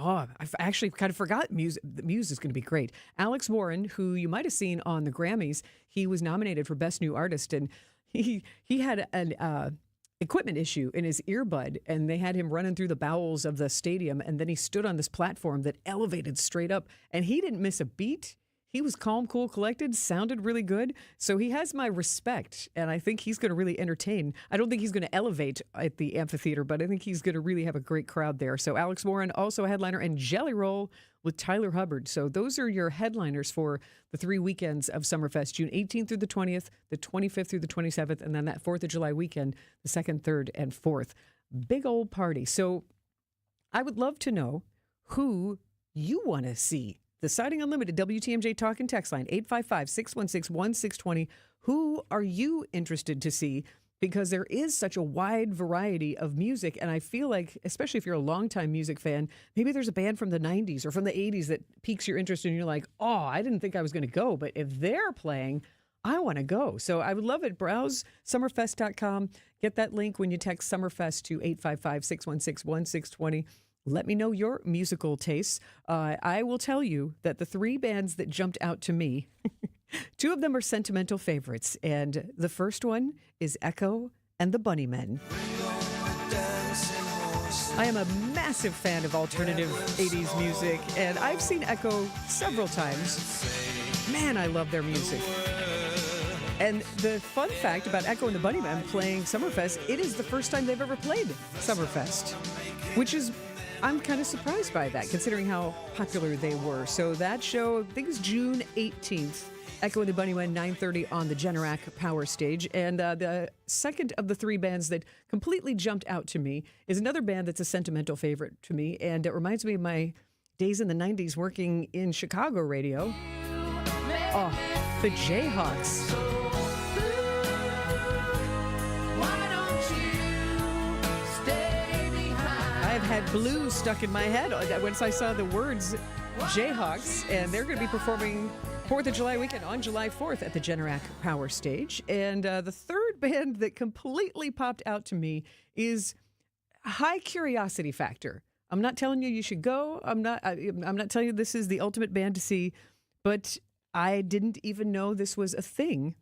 Oh, I've actually kind of forgot Muse. The Muse is going to be great. Alex Warren, who you might have seen on the Grammys, he was nominated for Best New Artist, and he had an equipment issue in his earbud, and they had him running through the bowels of the stadium, and then he stood on this platform that elevated straight up, and he didn't miss a beat. He was calm, cool, collected, sounded really good. So he has my respect, and I think he's going to really entertain. I don't think he's going to elevate at the amphitheater, but I think he's going to really have a great crowd there. So Alex Warren, also a headliner, and Jelly Roll with Tyler Hubbard. So those are your headliners for the 3 weekends of Summerfest, June 18th through the 20th, the 25th through the 27th, and then that 4th of July weekend, the 2nd, 3rd, and 4th. Big old party. So I would love to know who you want to see. The Siding Unlimited WTMJ Talk and Text line, 855-616-1620. Who are you interested to see? Because there is such a wide variety of music, and I feel like, especially if you're a longtime music fan, maybe there's a band from the 90s or from the 80s that piques your interest, and you're like, oh, I didn't think I was going to go, but if they're playing, I want to go. So I would love it. Browse summerfest.com. Get that link when you text Summerfest to 855-616-1620. Let me know your musical tastes. I will tell you that the 3 bands that jumped out to me, 2 of them are sentimental favorites. And the first one is Echo and the Bunnymen. I am a massive fan of alternative 80s music, and I've seen Echo several times. Man, I love their music. And the fun fact about Echo and the Bunnymen playing Summerfest, it is the first time they've ever played Summerfest, which is, I'm kind of surprised by that, considering how popular they were. So that show, I think it's June 18th, Echo and the Bunnymen, 9:30 on the Generac Power Stage. And the second of the 3 bands that completely jumped out to me is another band that's a sentimental favorite to me. And it reminds me of my days in the 90s working in Chicago radio. Oh, the Jayhawks. I've had blues stuck in my head once I saw the words Jayhawks, and they're going to be performing 4th of July weekend on July 4th at the Generac Power Stage. And the third band that completely popped out to me is high curiosity factor. I'm not telling you should go. I'm not telling you this is the ultimate band to see, but I didn't even know this was a thing.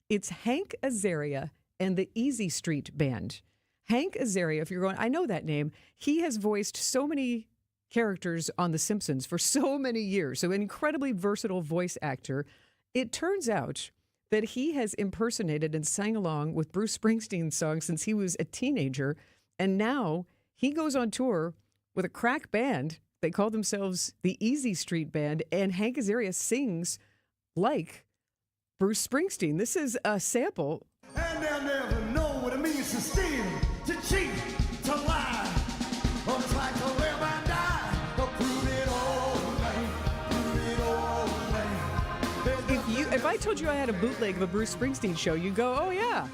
It's Hank Azaria and the Easy Street Band. Hank Azaria, if you're going, I know that name. He has voiced so many characters on The Simpsons for so many years. So an incredibly versatile voice actor. It turns out that he has impersonated and sang along with Bruce Springsteen's songs since he was a teenager. And now he goes on tour with a crack band. They call themselves the Easy Street Band. And Hank Azaria sings like Bruce Springsteen. This is a sample. And they'll never know what it means to steal, to cheat, to lie, or try to live and die, or prove it all away. If I told you I had a bootleg of a Bruce Springsteen show, you'd go, oh yeah.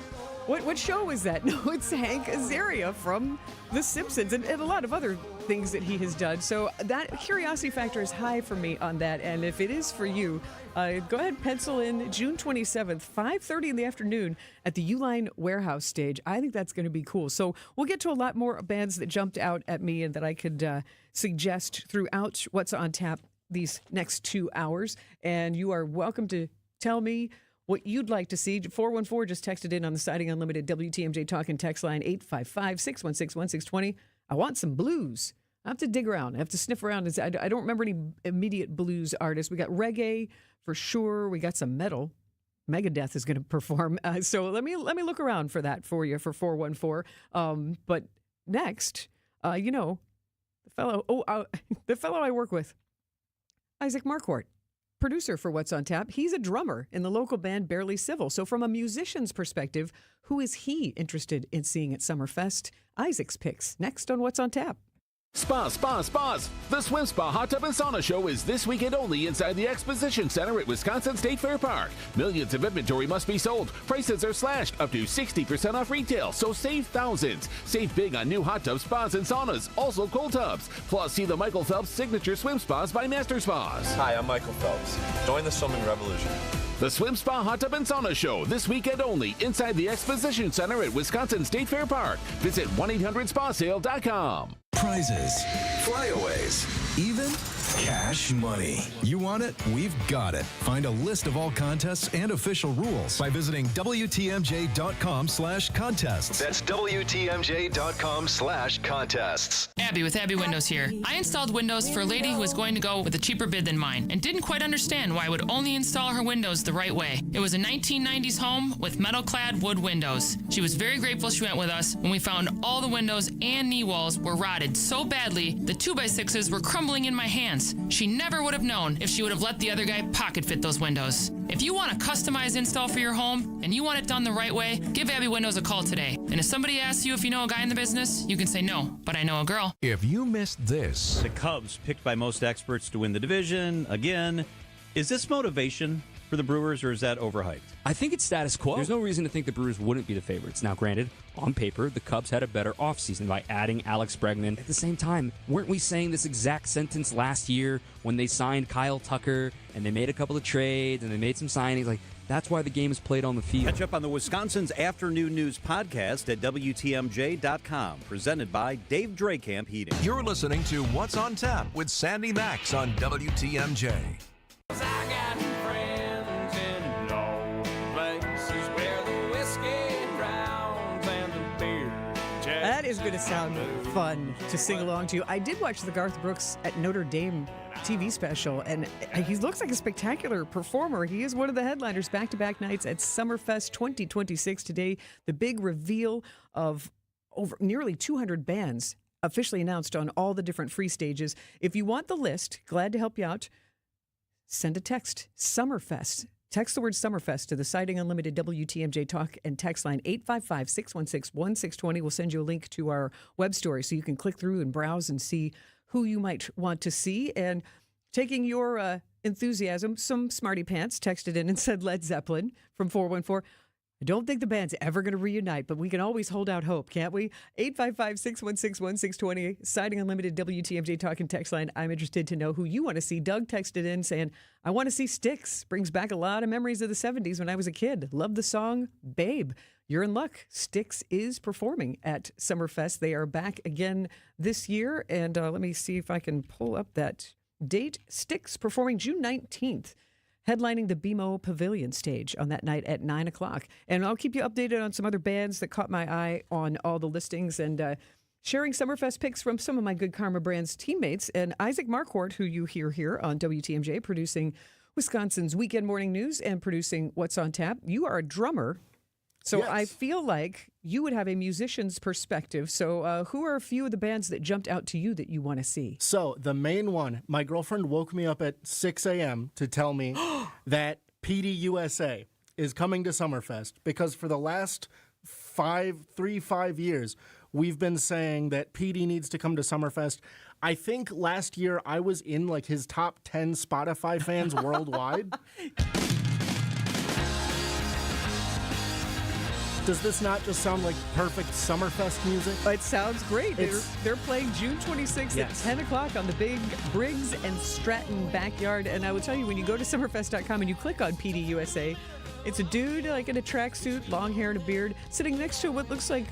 What show was that? No, it's Hank Azaria from The Simpsons and a lot of other things that he has done. So that curiosity factor is high for me on that. And if it is for you, go ahead and pencil in June 27th, 5:30 in the afternoon at the Uline Warehouse Stage. I think that's going to be cool. So we'll get to a lot more bands that jumped out at me and that I could suggest throughout What's on Tap these next 2 hours. And you are welcome to tell me what you'd like to see. 414 just texted in on the Siding Unlimited WTMJ Talk and Text line, 855-616-1620. I want some blues. I have to dig around. I have to sniff around. I don't remember any immediate blues artists. We got reggae for sure. We got some metal. Megadeth is going to perform. So let me look around for that for you for 414. But next, the fellow I work with, Isaac Marquardt, producer for What's on Tap. He's a drummer in the local band Barely Civil. So from a musician's perspective, who is he interested in seeing at Summerfest? Isaac's picks next on What's on Tap. Spas. The Swim Spa Hot Tub and Sauna Show is this weekend only inside the Exposition Center at Wisconsin State Fair Park. Millions of inventory must be sold. Prices are slashed up to 60% off retail, so save thousands. Save big on new hot tubs, spas, and saunas, also cold tubs. Plus, see the Michael Phelps Signature Swim Spas by Master Spas. Hi, I'm Michael Phelps. Join the swimming revolution. The Swim Spa Hot Tub and Sauna Show this weekend only inside the Exposition Center at Wisconsin State Fair Park. Visit 1-800-SPASale.com. prizes, flyaways, even cash money. You want it? We've got it. Find a list of all contests and official rules by visiting WTMJ.com/contests. That's WTMJ.com/contests. Abby with Abby Windows here. I installed windows for a lady who was going to go with a cheaper bid than mine and didn't quite understand why I would only install her windows the right way. It was a 1990s home with metal-clad wood windows. She was very grateful she went with us when we found all the windows and knee walls were rotted so badly the 2x6s were crumbling in my hands. She never would have known if she would have let the other guy pocket fit those windows. If you want a customized install for your home and you want it done the right way, give Abby Windows a call today. And if somebody asks you if you know a guy in the business, you can say no, but I know a girl. If you missed this, The Cubs picked by most experts to win the division again. Is this motivation for the Brewers, or is that overhyped? I think it's status quo. There's no reason to think the Brewers wouldn't be the favorites. Now, granted, on paper, the Cubs had a better offseason by adding Alex Bregman. At the same time, weren't we saying this exact sentence last year when they signed Kyle Tucker and they made a couple of trades and they made some signings? Like, that's why the game is played on the field. Catch up on the Wisconsin's Afternoon News podcast at WTMJ.com, presented by Dave Drakamp Heating. you're listening to What's on Tap with Sandy Maxx on WTMJ. That is going to sound fun to sing along to. I did watch the Garth Brooks at Notre Dame TV special, and he looks like a spectacular performer. He is one of the headliners back-to-back nights at Summerfest 2026. Today, the big reveal of over nearly 200 bands officially announced on all the different free stages. If you want the list, glad to help you out. Send a text, Summerfest. Text the word Summerfest to the Siding Unlimited WTMJ Talk and text line 855-616-1620. We'll send you a link to our web story so you can click through and browse and see who you might want to see. And taking your enthusiasm, some smarty pants texted in and said Led Zeppelin from 414. I don't think the band's ever going to reunite, but we can always hold out hope, can't we? 855-616-1620, Siding Unlimited WTMJ Talk and text line. I'm interested to know who you want to see. Doug texted in saying, I want to see Styx. Brings back a lot of memories of the 70s when I was a kid. Love the song, Babe. You're in luck. Styx is performing at Summerfest. They are back again this year. And let me see if I can pull up that date. Styx performing June 19th. Headlining the BMO Pavilion stage on that night at 9 o'clock. And I'll keep you updated on some other bands that caught my eye on all the listings and sharing Summerfest picks from some of my Good Karma Brands teammates. And Isaac Marquardt, who you hear here on WTMJ, producing Wisconsin's Weekend Morning News and producing What's on Tap. You are a drummer, so yes. I feel like you would have a musician's perspective. So who are a few of the bands that jumped out to you that you want to see? So the main one, my girlfriend woke me up at 6 a.m. to tell me that PD USA is coming to Summerfest because for the last 5 years, we've been saying that PD needs to come to Summerfest. I think last year I was in like his top 10 Spotify fans worldwide. Does this not just sound like perfect Summerfest music? It sounds great. They're playing June 26th at 10 o'clock on the big Briggs and Stratton backyard. And I will tell you, when you go to summerfest.com and you click on PD USA, it's a dude like in a tracksuit, long hair and a beard, sitting next to what looks like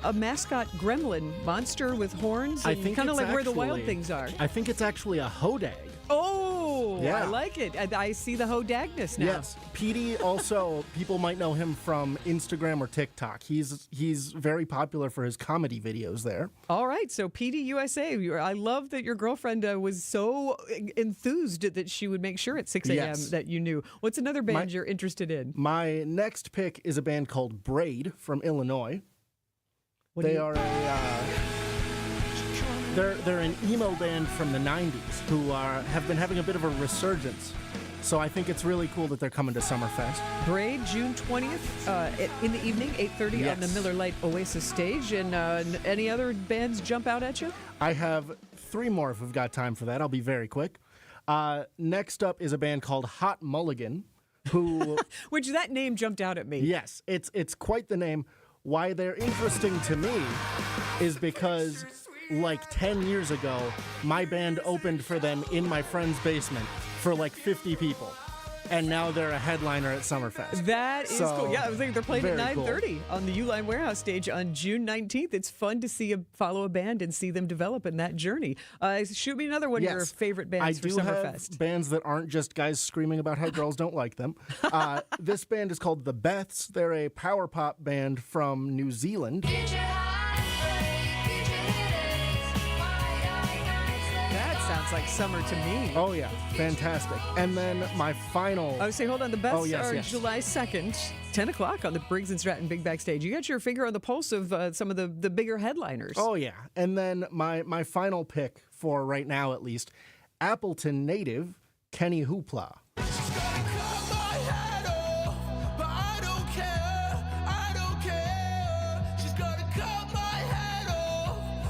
a mascot gremlin monster with horns. I think kind of like actually, where the wild things are. I think it's actually a hodag. Oh, yeah. I like it. I see the hodagness now. Yes. PD also, people might know him from Instagram or TikTok. He's very popular for his comedy videos there. All right. So PD USA, I love that your girlfriend was so enthused that she would make sure at 6 a.m. that you knew. What's another band you're interested in? My next pick is a band called Braid from Illinois. They're an emo band from the 90s who have been having a bit of a resurgence. So I think it's really cool that they're coming to Summerfest. Braid, June 20th in the evening, 8:30 on the Miller Lite Oasis stage. And any other bands jump out at you? I have 3 more if we've got time for that. I'll be very quick. Next up is a band called Hot Mulligan, who... Which that name jumped out at me. Yes, it's quite the name. Why they're interesting to me is because... like 10 years ago, my band opened for them in my friend's basement for like 50 people. and now they're a headliner at Summerfest. That is So, cool. Yeah, I was thinking they're playing at very cool. 9:30 on the Uline Warehouse stage on June 19th. It's fun to follow a band and see them develop in that journey. Shoot me another one of your Yes. favorite bands for I do Summerfest. have bands that aren't just guys screaming about how girls don't like them. This band is called The Beths. They're a power pop band from New Zealand. That sounds like summer to me. Oh, yeah. Fantastic. And then my final... I would say, hold on. The best Oh, yes, are yes. July 2nd, 10 o'clock on the Briggs & Stratton Big Backstage. You got your finger on the pulse of some of the bigger headliners. Oh, yeah. And then my final pick for right now, at least, Appleton native Kenny Hoopla.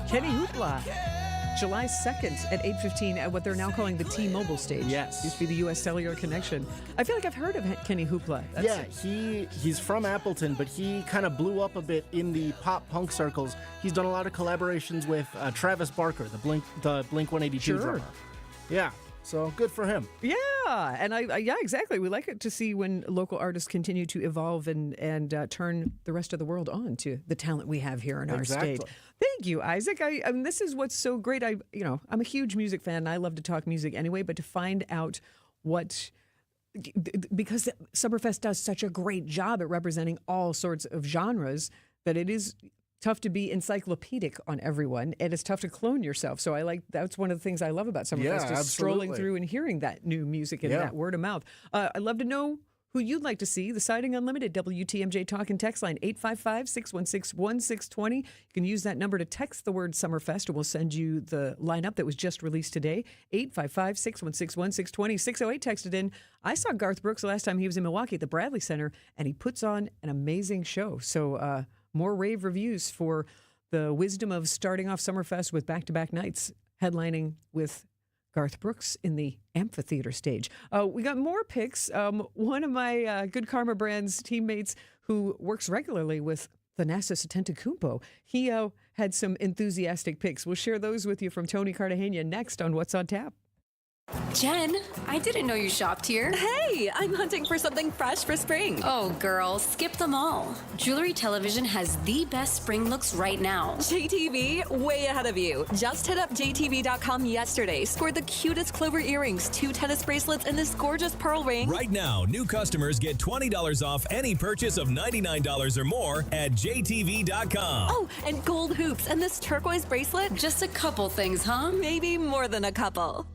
Kenny Hoopla. July 2nd at 8:15 at what they're now calling the T-Mobile stage. Yes. Used to be the U.S. Cellular Connection. I feel like I've heard of Kenny Hoopla. He's from Appleton, but he kind of blew up a bit in the pop punk circles. He's done a lot of collaborations with Travis Barker, the Blink 182 Sure. drummer. Yeah, so good for him. Yeah, and yeah, exactly. We like it to see when local artists continue to evolve and turn the rest of the world on to the talent we have here in our state. Thank you, Isaac. I mean, this is what's so great. I'm a huge music fan, and I love to talk music anyway. But to find out because Summerfest does such a great job at representing all sorts of genres, that it is tough to be encyclopedic on everyone, and it's tough to clone yourself. So that's one of the things I love about Summerfest, is strolling through and hearing that new music and that word of mouth. I'd love to know who you'd like to see. The Siding Unlimited WTMJ Talk and Text line 855-616-1620. You can use that number to text the word Summerfest, and we'll send you the lineup that was just released today. 855-616-1620. 608 texted in, I saw Garth Brooks last time he was in Milwaukee at the Bradley Center, and he puts on an amazing show. So more rave reviews for the wisdom of starting off Summerfest with back-to-back nights, headlining with Garth Brooks in the amphitheater stage. We got more picks. One of my Good Karma Brands teammates who works regularly with Thanasis Antetokounmpo, he had some enthusiastic picks. We'll share those with you from Tony Cartagena next on What's on Tap. Jen, I didn't know you shopped here. Hey, I'm hunting for something fresh for spring. Oh, girl, skip them all. Jewelry Television has the best spring looks right now. JTV, way ahead of you. Just hit up JTV.com yesterday, scored the cutest clover earrings, 2 tennis bracelets, and this gorgeous pearl ring. Right now, new customers get $20 off any purchase of $99 or more at JTV.com. Oh, and gold hoops and this turquoise bracelet. Just a couple things, huh? Maybe more than a couple.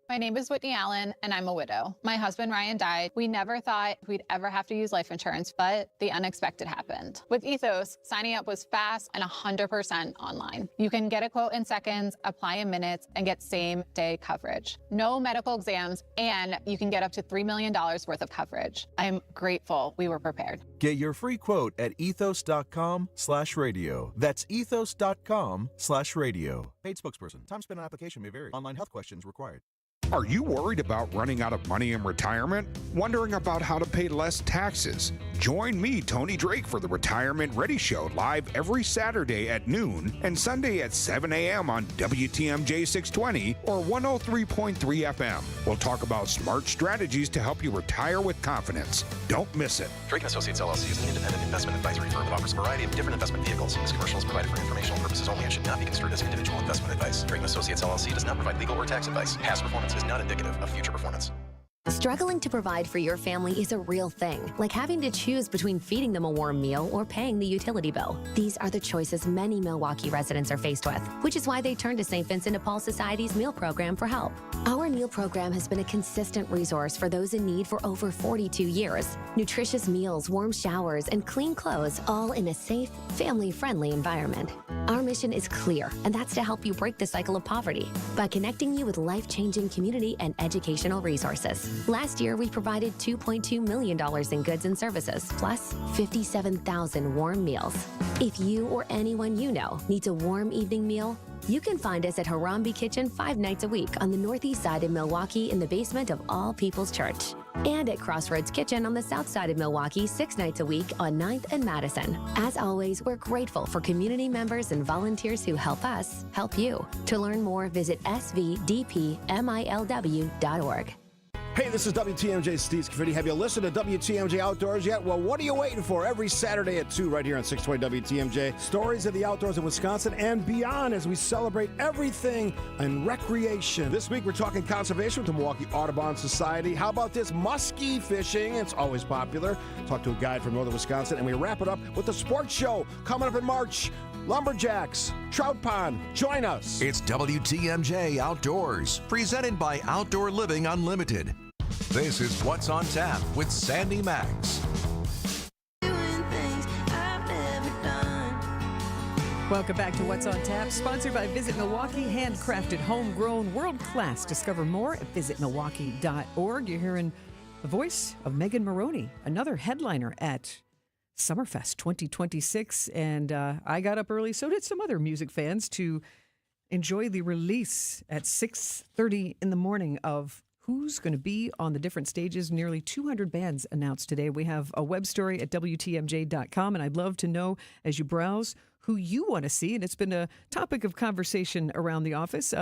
My name is Whitney Allen, and I'm a widow. My husband, Ryan, died. We never thought we'd ever have to use life insurance, but the unexpected happened. With Ethos, signing up was fast and 100% online. You can get a quote in seconds, apply in minutes, and get same-day coverage. No medical exams, and you can get up to $3 million worth of coverage. I'm grateful we were prepared. Get your free quote at ethos.com/radio. That's ethos.com/radio. Paid spokesperson. Time spent on application may vary. Online health questions required. Are you worried about running out of money in retirement? Wondering about how to pay less taxes? Join me, Tony Drake, for the Retirement Ready Show, live every Saturday at noon and Sunday at 7 a.m. on WTMJ 620 or 103.3 FM. We'll talk about smart strategies to help you retire with confidence. Don't miss it. Drake & Associates LLC is an independent investment advisory firm that offers a variety of different investment vehicles. This commercial is provided for informational purposes only and should not be construed as individual investment advice. Drake & Associates LLC does not provide legal or tax advice. Past performance is not indicative of future performance. Struggling to provide for your family is a real thing, like having to choose between feeding them a warm meal or paying the utility bill. These are the choices many Milwaukee residents are faced with, which is why they turn to St. Vincent de Paul Society's meal program for help. Our meal program has been a consistent resource for those in need for over 42 years. Nutritious meals, warm showers, and clean clothes, all in a safe, family-friendly environment. Our mission is clear, and that's to help you break the cycle of poverty by connecting you with life-changing community and educational resources. Last year, we provided $2.2 million in goods and services, plus 57,000 warm meals. If you or anyone you know needs a warm evening meal, you can find us at Harambe Kitchen 5 nights a week on the northeast side of Milwaukee in the basement of All People's Church. And at Crossroads Kitchen on the south side of Milwaukee 6 nights a week on 9th and Madison. As always, we're grateful for community members and volunteers who help us help you. To learn more, visit svdpmilw.org. Hey, this is WTMJ Steve Scaffidi. Have you listened to WTMJ Outdoors yet? Well, what are you waiting for? Every Saturday at 2 right here on 620 WTMJ. Stories of the outdoors in Wisconsin and beyond as we celebrate everything in recreation. This week, we're talking conservation with the Milwaukee Audubon Society. How about this muskie fishing? It's always popular. Talk to a guide from northern Wisconsin, and we wrap it up with the sports show coming up in March. Lumberjacks, Trout Pond, join us. It's WTMJ Outdoors, presented by Outdoor Living Unlimited. This is What's on Tap with Sandy Maxx. Welcome back to What's on Tap, sponsored by Visit Milwaukee, handcrafted, homegrown, world-class. Discover more at visitmilwaukee.org. You're hearing the voice of Megan Maroney, another headliner at Summerfest 2026, and I got up early, so did some other music fans, to enjoy the release at 6:30 in the morning of who's going to be on the different stages. Nearly 200 bands announced today. We have a web story at WTMJ.com, and I'd love to know, as you browse, who you want to see, and it's been a topic of conversation around the office.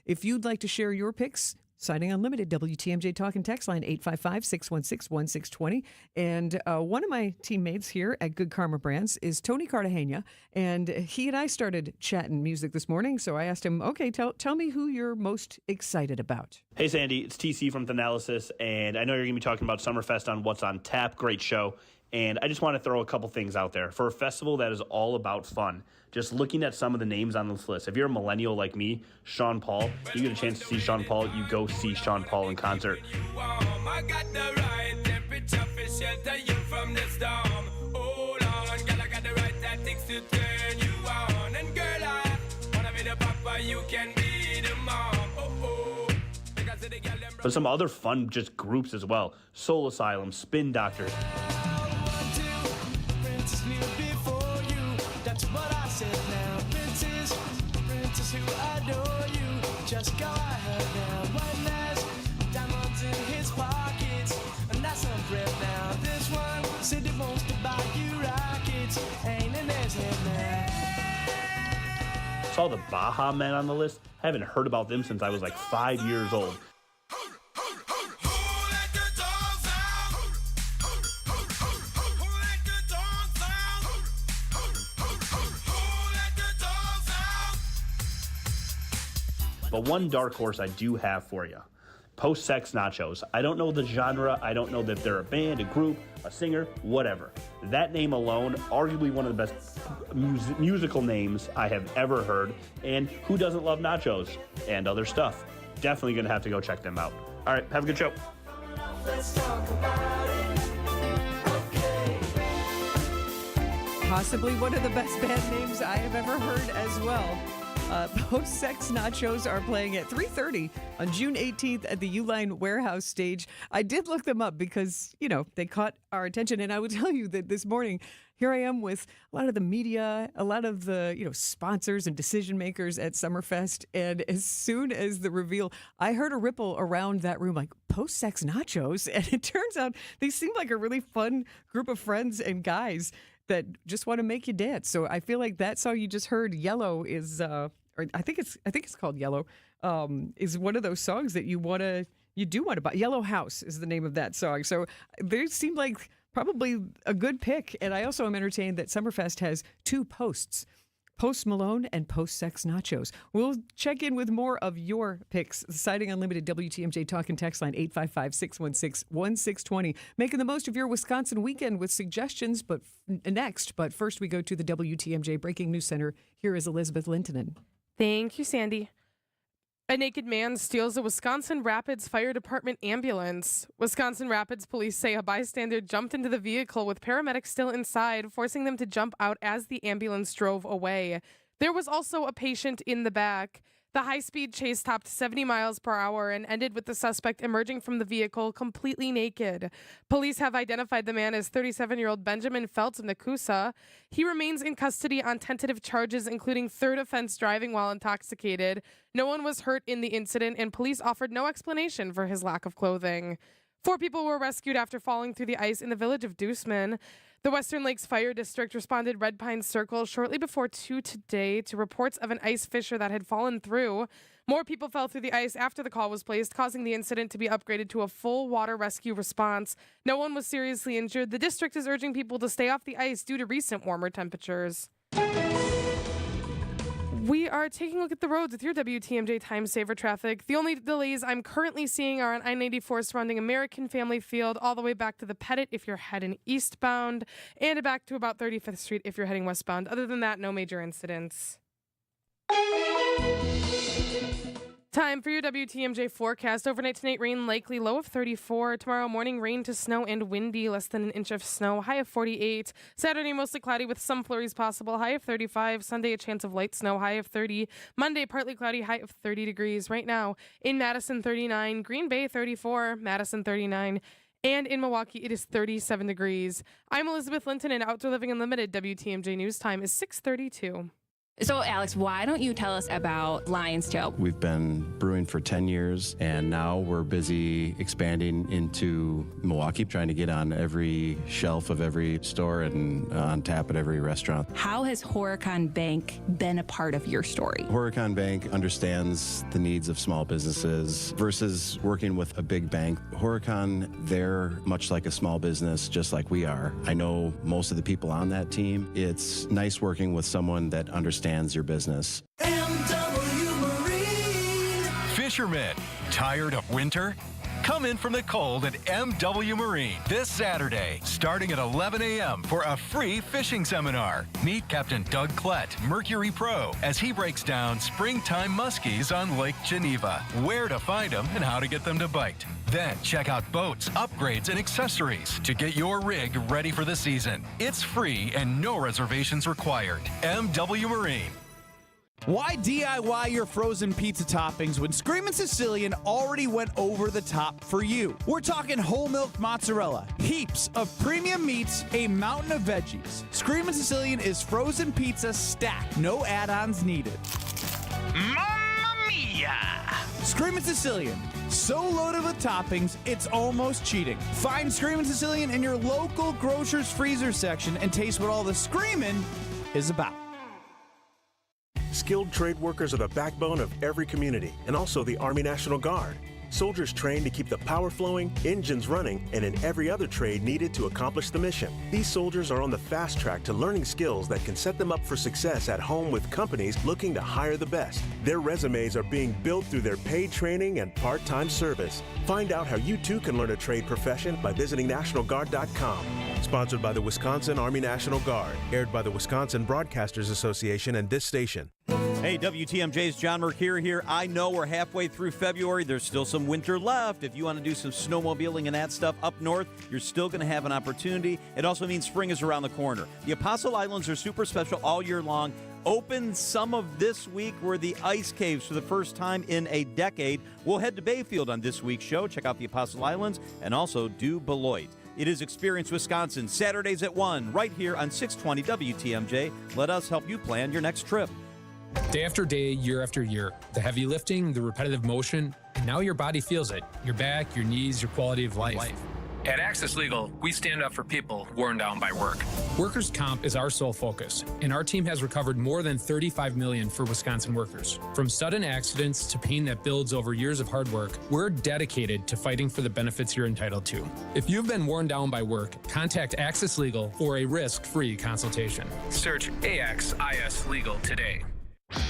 If you'd like to share your picks, Citing Unlimited, WTMJ Talk and Text line 855-616-1620. And one of my teammates here at Good Karma Brands is Tony Cartagena, and he and I started chatting music this morning. So I asked him, okay, tell me who you're most excited about. Hey, Sandy, it's TC from Thanalysis, and I know you're going to be talking about Summerfest on What's on Tap. Great show. And I just want to throw a couple things out there. For a festival that is all about fun, just looking at some of the names on this list, if you're a millennial like me, Sean Paul, you get a chance to see Sean Paul, you go see Sean Paul in concert. I got the right temperature for shelter you from the storm. Hold on, girl, I got the right tactics to turn you on. And girl, I wanna be the papa, you can be the mom. But some other fun just groups as well. Soul Asylum, Spin Doctors. That's what I said now. Princess who adore you. Just go ahead now. One has diamonds in his pockets. And that's some bread now. This one said he wants to buy you rockets. Ain't in his head now. Saw the Baja Men on the list. Haven't heard about them since I was like 5 years old. But one dark horse I do have for you. Post-Sex Nachos. I don't know the genre. I don't know that they're a band, a group, a singer, whatever. That name alone, arguably one of the best musical names I have ever heard. And who doesn't love nachos and other stuff? Definitely going to have to go check them out. All right, have a good show. Let's talk about it. Okay. Possibly one of the best band names I have ever heard as well. Post-Sex Nachos are playing at 3:30 on June 18th at the Uline Warehouse stage. I did look them up because, they caught our attention. And I would tell you that this morning, here I am with a lot of the media, a lot of the, sponsors and decision makers at Summerfest. And as soon as the reveal, I heard a ripple around that room, like, Post-Sex Nachos. And it turns out they seem like a really fun group of friends and guys that just want to make you dance. So I feel like that song you just heard, Yellow, is, or I think it's called Yellow, is one of those songs that you do want to buy. Yellow House is the name of that song. So they seem like probably a good pick. And I also am entertained that Summerfest has two posts, Post Malone and Post-Sex Nachos. We'll check in with more of your picks. Citing Unlimited, WTMJ Talk and Text line 855-616-1620. Making the most of your Wisconsin weekend with suggestions, but next. But first, we go to the WTMJ Breaking News Center. Here is Elizabeth Lintonen. Thank you, Sandy. A naked man steals a Wisconsin Rapids Fire Department ambulance. Wisconsin Rapids police say a bystander jumped into the vehicle with paramedics still inside, forcing them to jump out as the ambulance drove away. There was also a patient in the back. The high-speed chase topped 70 miles per hour and ended with the suspect emerging from the vehicle completely naked. Police have identified the man as 37-year-old Benjamin Feltz of Nakusa. He remains in custody on tentative charges, including third offense driving while intoxicated. No one was hurt in the incident, and police offered no explanation for his lack of clothing. 4 people were rescued after falling through the ice in the village of Dooseman. The Western Lakes Fire District responded Red Pine Circle shortly before 2 today to reports of an ice fissure that had fallen through. More people fell through the ice after the call was placed, causing the incident to be upgraded to a full water rescue response. No one was seriously injured. The district is urging people to stay off the ice due to recent warmer temperatures. We are taking a look at the roads with your WTMJ Time Saver traffic. The only delays I'm currently seeing are on I-94 surrounding American Family Field, all the way back to the Pettit if you're heading eastbound, and back to about 35th Street if you're heading westbound. Other than that, no major incidents. Time for your WTMJ forecast. Overnight tonight, rain likely, low of 34. Tomorrow morning, rain to snow and windy, less than an inch of snow, high of 48. Saturday, mostly cloudy with some flurries possible, high of 35. Sunday, a chance of light snow, high of 30. Monday, partly cloudy, high of 30 degrees. Right now, in Madison, 39. Green Bay, 34. Madison, 39. And in Milwaukee, it is 37 degrees. I'm Elizabeth Linton, and Outdoor Living Unlimited. WTMJ News Time is 6:32. So, Alex, why don't you tell us about Lion's Tail? We've been brewing for 10 years, and now we're busy expanding into Milwaukee, trying to get on every shelf of every store and on tap at every restaurant. How has Horicon Bank been a part of your story? Horicon Bank understands the needs of small businesses versus working with a big bank. Horicon, they're much like a small business, just like we are. I know most of the people on that team. It's nice working with someone that understands your business. Fishermen, tired of winter? Come in from the cold at MW Marine this Saturday, starting at 11 a.m. for a free fishing seminar. Meet Captain Doug Klett, Mercury Pro, as he breaks down springtime muskies on Lake Geneva, where to find them and how to get them to bite. Then check out boats, upgrades, and accessories to get your rig ready for the season. It's free and no reservations required. MW Marine. Why DIY your frozen pizza toppings when Screamin' Sicilian already went over the top for you? We're talking whole milk mozzarella, heaps of premium meats, a mountain of veggies. Screamin' Sicilian is frozen pizza stacked, no add-ons needed. Mamma mia! Screamin' Sicilian, so loaded with toppings, it's almost cheating. Find Screamin' Sicilian in your local grocer's freezer section and taste what all the screamin' is about. Skilled trade workers are the backbone of every community and also the Army National Guard. Soldiers trained to keep the power flowing, engines running, and in every other trade needed to accomplish the mission. These soldiers are on the fast track to learning skills that can set them up for success at home with companies looking to hire the best. Their resumes are being built through their paid training and part-time service. Find out how you too can learn a trade profession by visiting NationalGuard.com. Sponsored by the Wisconsin Army National Guard. Aired by the Wisconsin Broadcasters Association and this station. Hey, WTMJ's John Mercure here. I know we're halfway through February. There's still some winter left. If you want to do some snowmobiling and that stuff up north, you're still going to have an opportunity. It also means spring is around the corner. The Apostle Islands are super special all year long. Open some of this week were the ice caves for the first time in a decade. We'll head to Bayfield on this week's show. Check out the Apostle Islands and also do Beloit. It is Experience Wisconsin, Saturdays at 1, right here on 620 WTMJ. Let us help you plan your next trip. Day after day, year after year, the heavy lifting, the repetitive motion, and now your body feels it. Your back, your knees, your quality of life. At Access Legal, we stand up for people worn down by work. Workers' comp is our sole focus, and our team has recovered more than $35 million for Wisconsin workers. From sudden accidents to pain that builds over years of hard work, we're dedicated to fighting for the benefits you're entitled to. If you've been worn down by work, contact Access Legal for a risk-free consultation. Search AXIS Legal today.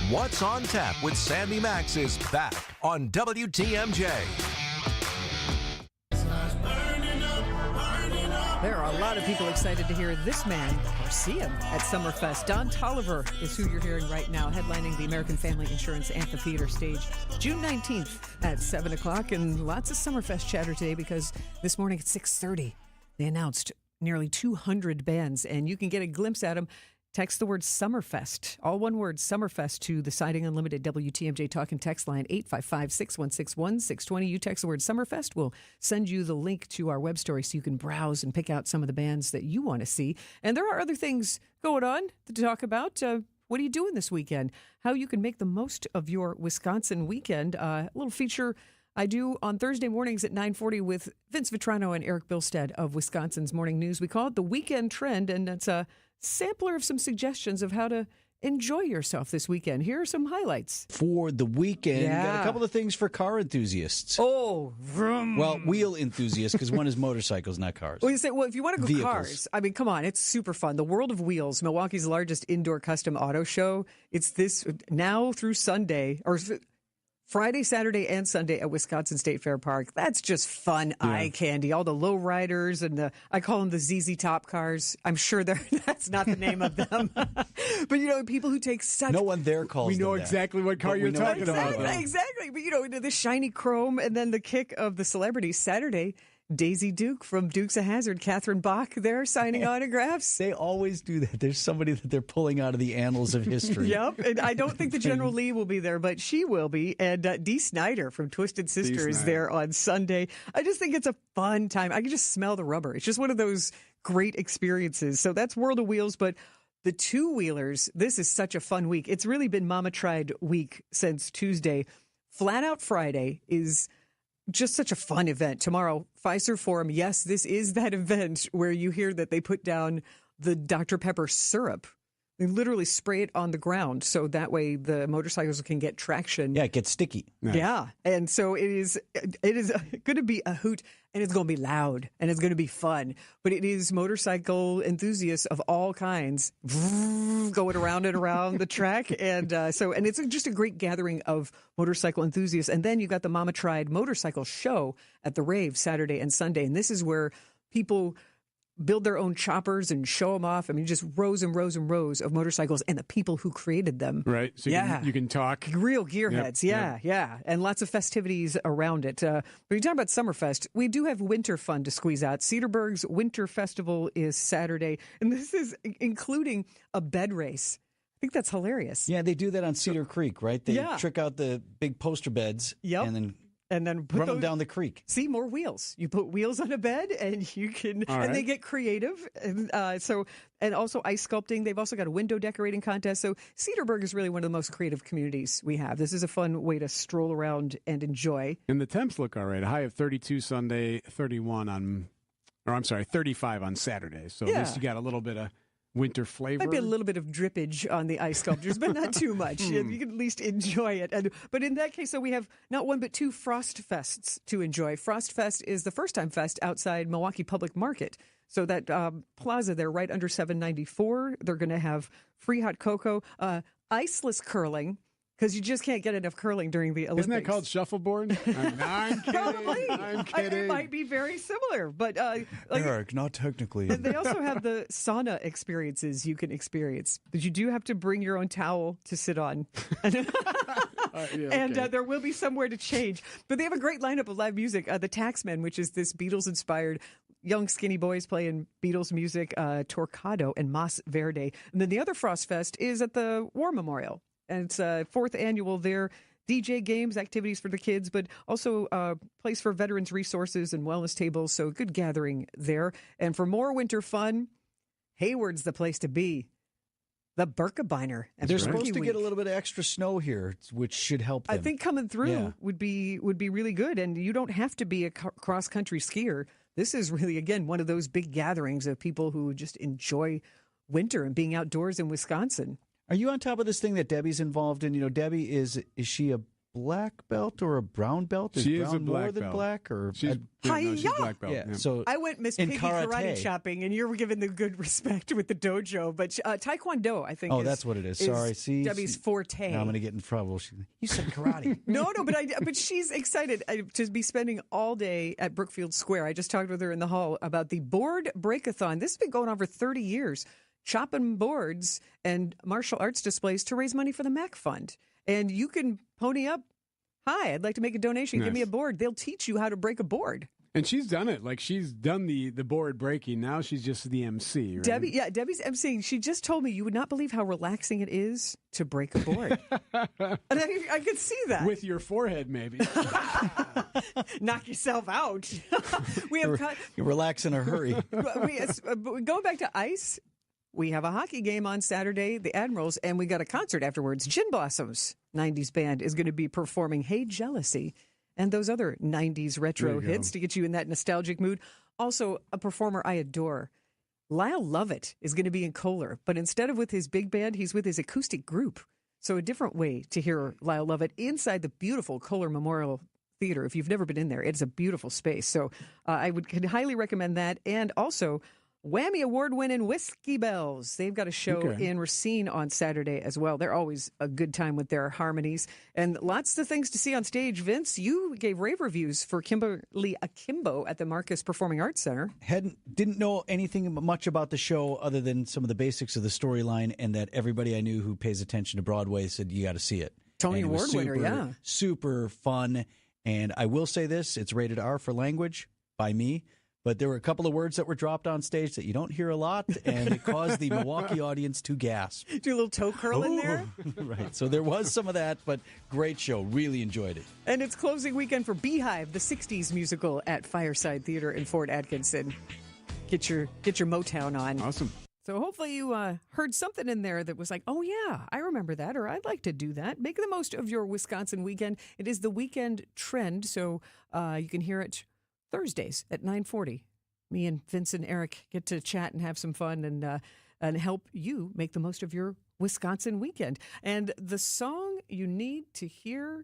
What's on Tap with Sandy Maxx is back on WTMJ. There are a lot of people excited to hear this man or see him at Summerfest. Don Tolliver is who you're hearing right now, headlining the American Family Insurance Amphitheater stage June 19th at 7 o'clock. And lots of Summerfest chatter today because this morning at 6:30, they announced nearly 200 bands, and you can get a glimpse at them. Text the word Summerfest, all one word, Summerfest, to the Siding Unlimited WTMJ Talk and Text line 855-616-1620. You text the word Summerfest, we'll send you the link to our web story so you can browse and pick out some of the bands that you want to see. And there are other things going on to talk about. What are you doing this weekend? How you can make the most of your Wisconsin weekend. A little feature I do on Thursday mornings at 9:40 with Vince Vitrano and Eric Bilstead of Wisconsin's Morning News. We call it the Weekend Trend, and it's a sampler of some suggestions of how to enjoy yourself this weekend. Here are some highlights. For the weekend, got Yeah. a couple of things for car enthusiasts. Oh, vroom. Well, wheel enthusiasts, because one is motorcycles, not cars. Well, you say, well, if you want to go Vehicles. cars, I mean, come on, it's super fun. The World of Wheels, Milwaukee's largest indoor custom auto show. It's this now through Sunday, or Friday, Saturday, and Sunday at Wisconsin State Fair Park. That's just fun eye candy. All the low riders and I call them the ZZ Top cars. I'm sure that's not the name of them. But, people who take such... No one there calls We know them that. exactly what car But we you're know talking what about. you're Exactly. But, the shiny chrome and then the kick of the celebrities. Saturday, Daisy Duke from Dukes of Hazzard, Catherine Bach there signing autographs. They always do that. There's somebody that they're pulling out of the annals of history. Yep. And I don't think the General Lee will be there, but she will be. And Dee Snider from Twisted Sister is there on Sunday. I just think it's a fun time. I can just smell the rubber. It's just one of those great experiences. So that's World of Wheels, but the two-wheelers, this is such a fun week. It's really been Mama Tried week since Tuesday. Flat Out Friday is just such a fun event. Tomorrow, Pfizer Forum. Yes, this is that event where you hear that they put down the Dr. Pepper syrup. They literally spray it on the ground so that way the motorcycles can get traction. Yeah, it gets sticky. Yeah. And so it is going to be a hoot, and it's going to be loud, and it's going to be fun. But it is motorcycle enthusiasts of all kinds going around and around the track. And and it's just a great gathering of motorcycle enthusiasts. And then you got the Mama Tried motorcycle show at the Rave Saturday and Sunday. And this is where people build their own choppers and show them off. I mean, just rows and rows and rows of motorcycles and the people who created them. Right. So you can talk. Real gearheads. Yeah. And lots of festivities around it. But you talk about Summerfest, we do have winter fun to squeeze out. Cedarburg's Winter Festival is Saturday, and this is including a bed race. I think that's hilarious. Yeah, they do that on Cedar Creek, right? They Yeah. trick out the big poster beds and then put run them those- down the creek. See, more wheels. You put wheels on a bed, and you can, All and they right. get creative, and and also ice sculpting. They've also got a window decorating contest. So Cedarburg is really one of the most creative communities we have. This is a fun way to stroll around and enjoy. And the temps look all right. A high of 32 Sunday, 35 on Saturday. So at Yeah. least you got a little bit of winter flavor. Might be a little bit of drippage on the ice sculptures, but not too much. You can at least enjoy it. But in that case, so we have not one but two Frost Fests to enjoy. Frost Fest is the first-time fest outside Milwaukee Public Market. So that plaza there right under 794, they're going to have free hot cocoa, iceless curling, because you just can't get enough curling during the Olympics. Isn't that called shuffleboard? I'm kidding. Probably. I'm kidding. It might be very similar, but Eric, not technically. and they also have the sauna experiences you can experience, but you do have to bring your own towel to sit on. And there will be somewhere to change. But they have a great lineup of live music. The Taxmen, which is this Beatles-inspired young skinny boys playing Beatles music, Torcado and Mas Verde. And then the other Frost Fest is at the War Memorial. And it's fourth annual there. DJ games, activities for the kids, but also a place for veterans resources and wellness tables. So good gathering there. And for more winter fun, Hayward's the place to be. The Birkebeiner. They're supposed to get a little bit of extra snow here, which should help them. I think coming through would be really good. And you don't have to be a cross-country skier. This is really, again, one of those big gatherings of people who just enjoy winter and being outdoors in Wisconsin. Are you on top of this thing that Debbie's involved in? You know, Debbie, is she a black belt or a brown belt? She is brown a black more than belt. black? Or She's black belt. Yeah. So I went Miss in Piggy karate. karate shopping, and you're given the good respect with the dojo. But Taekwondo, I think. Oh, that's what it is. Sorry, see, Debbie's forte. Now I'm going to get in trouble. You said karate. No, but she's excited to be spending all day at Brookfield Square. I just talked with her in the hall about the board breakathon. This has been going on for 30 years, chopping boards and martial arts displays to raise money for the Mack Fund. And you can pony up. Hi, I'd like to make a donation. Give me a board. They'll teach you how to break a board. And she's done it. Like, she's done the board breaking. Now she's just the MC, right? Debbie's emceeing. She just told me you would not believe how relaxing it is to break a board. And I could see that. With your forehead, maybe. Knock yourself out. You relax in a hurry. Going back to ice, we have a hockey game on Saturday, the Admirals, and we got a concert afterwards. Gin Blossoms 90s band is going to be performing Hey Jealousy and those other 90s retro hits to get you in that nostalgic mood. Also, a performer I adore, Lyle Lovett is going to be in Kohler, but instead of with his big band, he's with his acoustic group. So a different way to hear Lyle Lovett inside the beautiful Kohler Memorial Theater. If you've never been in there, it's a beautiful space. So could highly recommend that. And also, Whammy Award-winning Whiskey Bells. They've got a show in Racine on Saturday as well. They're always a good time with their harmonies. And lots of things to see on stage. Vince, you gave rave reviews for Kimberly Akimbo at the Marcus Performing Arts Center. Didn't know anything much about the show other than some of the basics of the storyline, and that everybody I knew who pays attention to Broadway said, you got to see it. Tony Award winner, yeah. Super fun. And I will say this, it's rated R for language by me. But there were a couple of words that were dropped on stage that you don't hear a lot, and it caused the Milwaukee audience to gasp. Do a little toe curl in there? Right. So there was some of that, but great show. Really enjoyed it. And it's closing weekend for Beehive, the 60s musical at Fireside Theater in Fort Atkinson. Get your Motown on. Awesome. So hopefully you heard something in there that was like, oh, yeah, I remember that, or I'd like to do that. Make the most of your Wisconsin weekend. It is the weekend trend, so you can hear it Thursdays at 9:40. Me and Vince and Eric get to chat and have some fun and help you make the most of your Wisconsin weekend. And the song you need to hear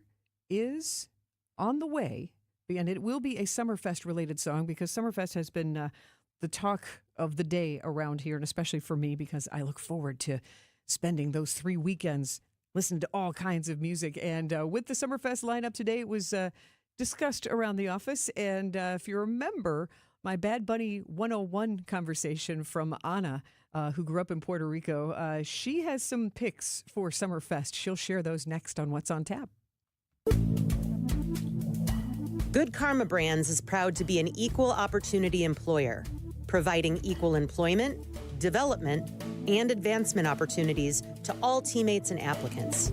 is on the way, and it will be a Summerfest-related song because Summerfest has been the talk of the day around here, and especially for me because I look forward to spending those 3 weekends listening to all kinds of music. And with the Summerfest lineup today, it was discussed around the office. And if you remember my Bad Bunny 101 conversation from Anna, who grew up in Puerto Rico, she has some picks for Summerfest. She'll share those next on What's on Tap. Good Karma Brands is proud to be an equal opportunity employer, providing equal employment, development, and advancement opportunities to all teammates and applicants.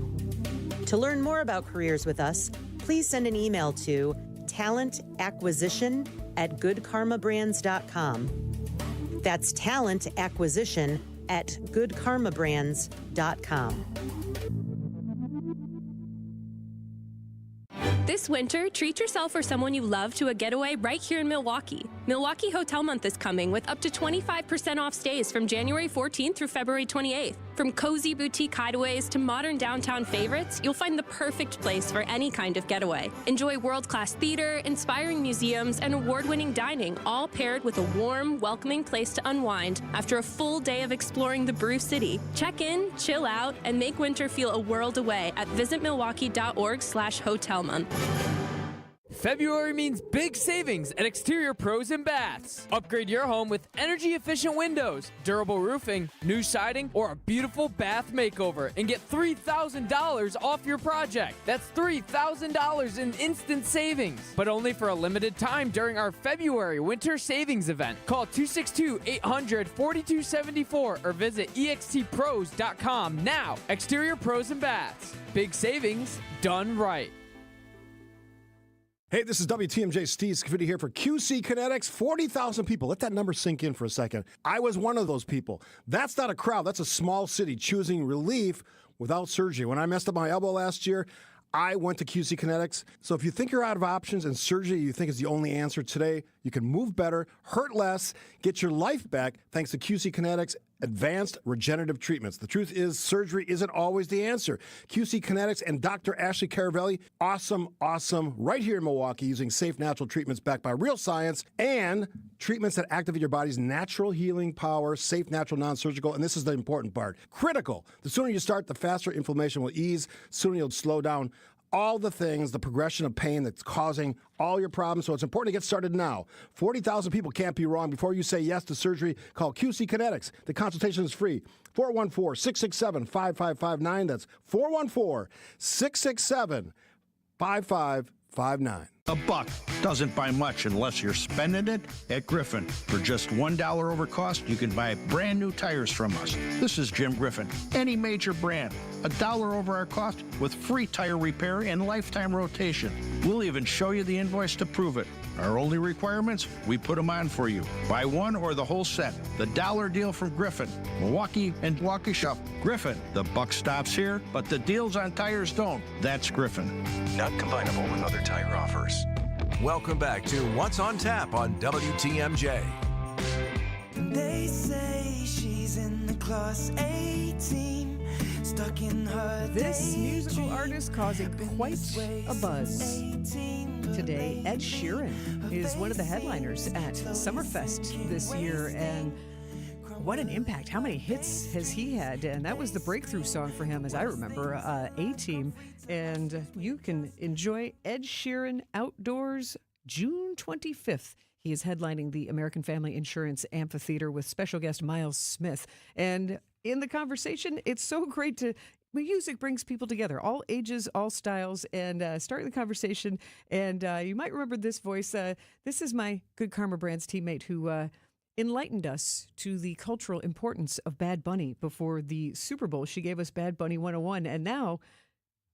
To learn more about careers with us, please send an email to talentacquisition@goodkarmabrands.com. That's talentacquisition@goodkarmabrands.com. This winter, treat yourself or someone you love to a getaway right here in Milwaukee. Milwaukee Hotel Month is coming with up to 25% off stays from January 14th through February 28th. From cozy boutique hideaways to modern downtown favorites, you'll find the perfect place for any kind of getaway. Enjoy world-class theater, inspiring museums, and award-winning dining, all paired with a warm, welcoming place to unwind after a full day of exploring the Brew City. Check in, chill out, and make winter feel a world away at visitmilwaukee.org/hotelmonth. February means big savings at Exterior Pros and Baths. Upgrade your home with energy-efficient windows, durable roofing, new siding, or a beautiful bath makeover and get $3,000 off your project. That's $3,000 in instant savings, but only for a limited time during our February winter savings event. Call 262-800-4274 or visit extpros.com now. Exterior Pros and Baths. Big savings done right. Hey, this is WTMJ Steve Scafidi here for QC Kinetics. 40,000 people. Let that number sink in for a second. I was one of those people. That's not a crowd. That's a small city choosing relief without surgery. When I messed up my elbow last year, I went to QC Kinetics. So if you think you're out of options and surgery you think is the only answer today, you can move better, hurt less, get your life back thanks to QC Kinetics advanced regenerative treatments. The truth is surgery isn't always the answer. QC Kinetics and Dr. Ashley Caravelli, awesome, right here in Milwaukee using safe natural treatments backed by real science and treatments that activate your body's natural healing power, safe, natural, non-surgical, and this is the important part, critical. The sooner you start, the faster inflammation will ease, sooner you'll slow down all the things, the progression of pain that's causing all your problems. So it's important to get started now. 40,000 people can't be wrong. Before you say yes to surgery, call QC Kinetics. The consultation is free. 414-667-5559. That's 414-667-5559. A buck doesn't buy much unless you're spending it at Griffin. For just $1 over cost, you can buy brand new tires from us. This is Jim Griffin. Any major brand, $1 over our cost with free tire repair and lifetime rotation. We'll even show you the invoice to prove it. Our only requirements, we put them on for you. Buy one or the whole set. The dollar deal from Griffin. Milwaukee and Waukesha. Griffin. The buck stops here, but the deals on tires don't. That's Griffin. Not combinable with other tire offers. Welcome back to What's on Tap on WTMJ. And they say she's in the class 18, stuck in her This musical daydream. artist causing quite a buzz. Today, Ed Sheeran is one of the headliners at Summerfest this year, and what an impact. How many hits has he had? And that was the breakthrough song for him, as I remember, A-Team. And you can enjoy Ed Sheeran outdoors June 25th. He is headlining the American Family Insurance Amphitheater with special guest Miles Smith. And in the conversation, it's so great to... Music brings people together, all ages, all styles, and start the conversation. And you might remember this voice. This is my Good Karma Brands teammate who enlightened us to the cultural importance of Bad Bunny before the Super Bowl. She gave us Bad Bunny 101, and now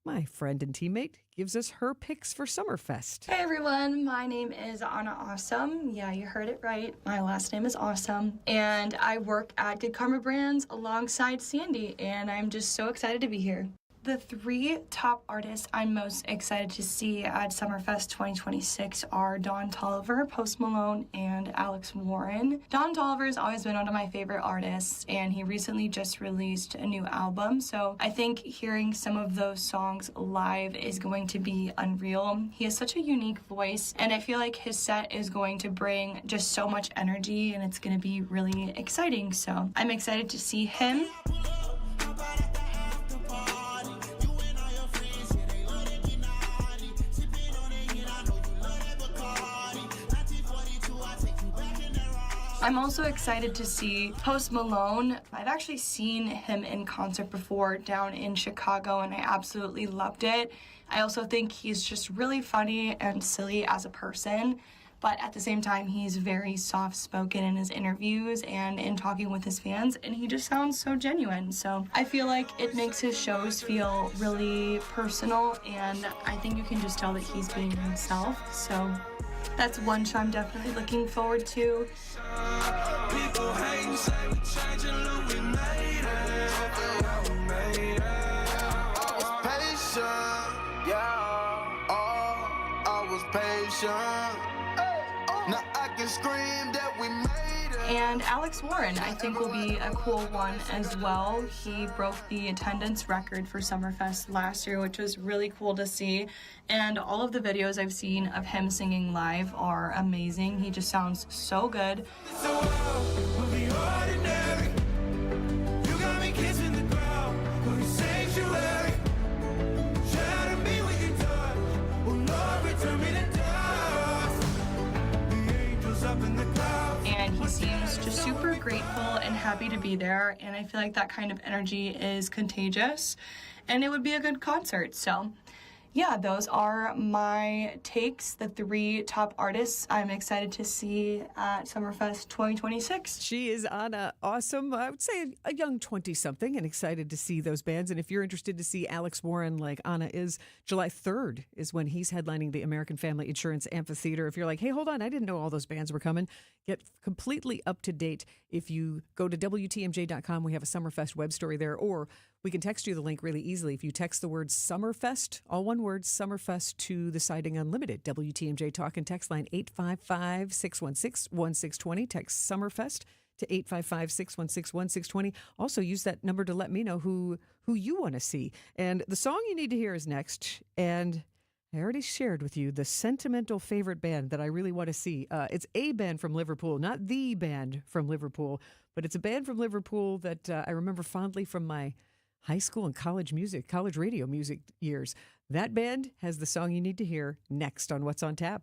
my friend and teammate gives us her picks for Summerfest. Hey everyone, my name is Anna Awesome. Yeah, you heard it right. My last name is Awesome. And I work at Good Karma Brands alongside Sandy, and I'm just so excited to be here. The three top artists I'm most excited to see at Summerfest 2026 are Don Toliver, Post Malone, and Alex Warren. Don Toliver's always been one of my favorite artists, and he recently just released a new album, so I think hearing some of those songs live is going to be unreal. He has such a unique voice, and I feel like his set is going to bring just so much energy, and it's going to be really exciting, so I'm excited to see him. I'm also excited to see Post Malone. I've actually seen him in concert before down in Chicago, and I absolutely loved it. I also think he's just really funny and silly as a person, but at the same time, he's very soft-spoken in his interviews and in talking with his fans, and he just sounds so genuine. So I feel like it makes his shows feel really personal, and I think you can just tell that he's being himself. So that's one show I'm definitely looking forward to. People hate and say we changing, look, we made it. Yeah, we made it. I was patient, yeah. Oh, I was patient. Now I can scream that we made it. And Alex Warren, I think, will be a cool one as well. He broke the attendance record for Summerfest last year, which was really cool to see. And all of the videos I've seen of him singing live are amazing. He just sounds so good. The world will be ordinary. You got me kissing the ground, will be sanctuary. Shadow me with your touch, will Lord return me to dust. The angels up in the clouds. And he seems just super grateful and happy to be there. And I feel like that kind of energy is contagious. And it would be a good concert. So yeah, those are my takes, the three top artists I'm excited to see at Summerfest 2026. She is Anna Awesome. I would say a young 20-something and excited to see those bands. And if you're interested to see Alex Warren like Anna is, July 3rd is when he's headlining the American Family Insurance Amphitheater. If you're like, hey, hold on, I didn't know all those bands were coming, get completely up to date if you go to WTMJ.com. We have a Summerfest web story there, or we can text you the link really easily. If you text the word Summerfest, all one word, Summerfest, to the Siding Unlimited WTMJ talk and text line 855-616-1620. Text Summerfest to 855-616-1620. Also use that number to let me know who you want to see. And the song you need to hear is next. And I already shared with you the sentimental favorite band that I really want to see. It's a band from Liverpool, not the band from Liverpool, but it's a band from Liverpool that I remember fondly from my high school and college radio music years. That band has the song you need to hear next on What's on Tap.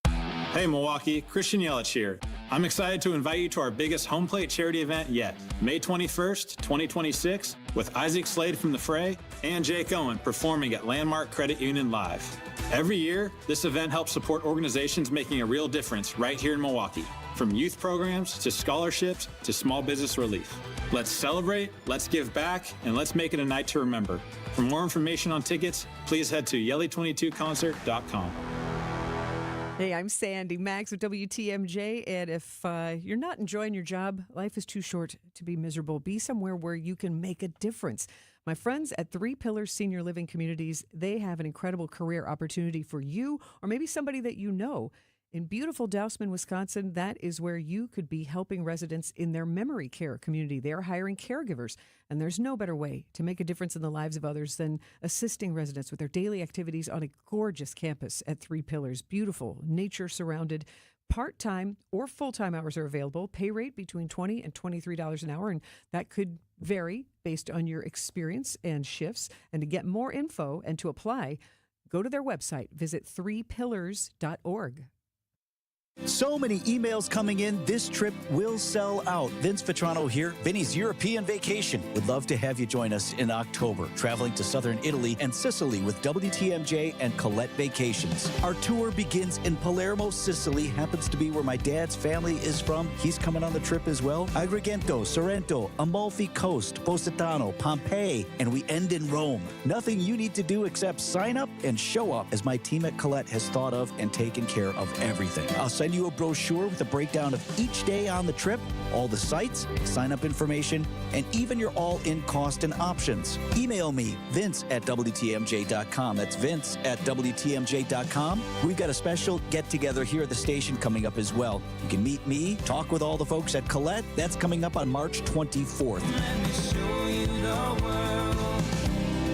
Hey Milwaukee, Christian Yelich here. I'm excited to invite you to our biggest home plate charity event yet, May 21st, 2026, with Isaac Slade from The Fray and Jake Owen performing at Landmark Credit Union Live. Every year, this event helps support organizations making a real difference right here in Milwaukee, from youth programs to scholarships to small business relief. Let's celebrate, let's give back, and let's make it a night to remember. For more information on tickets, please head to Yelly22concert.com. Hey, I'm Sandy Maxx with WTMJ, and if you're not enjoying your job, life is too short to be miserable. Be somewhere where you can make a difference. My friends at Three Pillars Senior Living Communities, they have an incredible career opportunity for you or maybe somebody that you know. In beautiful Dousman, Wisconsin, that is where you could be helping residents in their memory care community. They are hiring caregivers, and there's no better way to make a difference in the lives of others than assisting residents with their daily activities on a gorgeous campus at Three Pillars. Beautiful, nature-surrounded. Part-time or full-time hours are available. Pay rate between $20 and $23 an hour, and that could vary based on your experience and shifts. And to get more info and to apply, go to their website. Visit threepillars.org. So many emails coming in, this trip will sell out. Vince Vitrano here, Vinny's European Vacation. Would love to have you join us in October, traveling to southern Italy and Sicily with WTMJ and Colette Vacations. Our tour begins in Palermo, Sicily, happens to be where my dad's family is from. He's coming on the trip as well. Agrigento, Sorrento, Amalfi Coast, Positano, Pompeii, and we end in Rome. Nothing you need to do except sign up and show up, as my team at Colette has thought of and taken care of everything. I'll send you a brochure with a breakdown of each day on the trip, all the sites, sign-up information, and even your all-in cost and options. Email me, vince@WTMJ.com. That's vince@WTMJ.com. We've got a special get-together here at the station coming up as well. You can meet me, talk with all the folks at Colette. That's coming up on March 24th. Let me show you the world.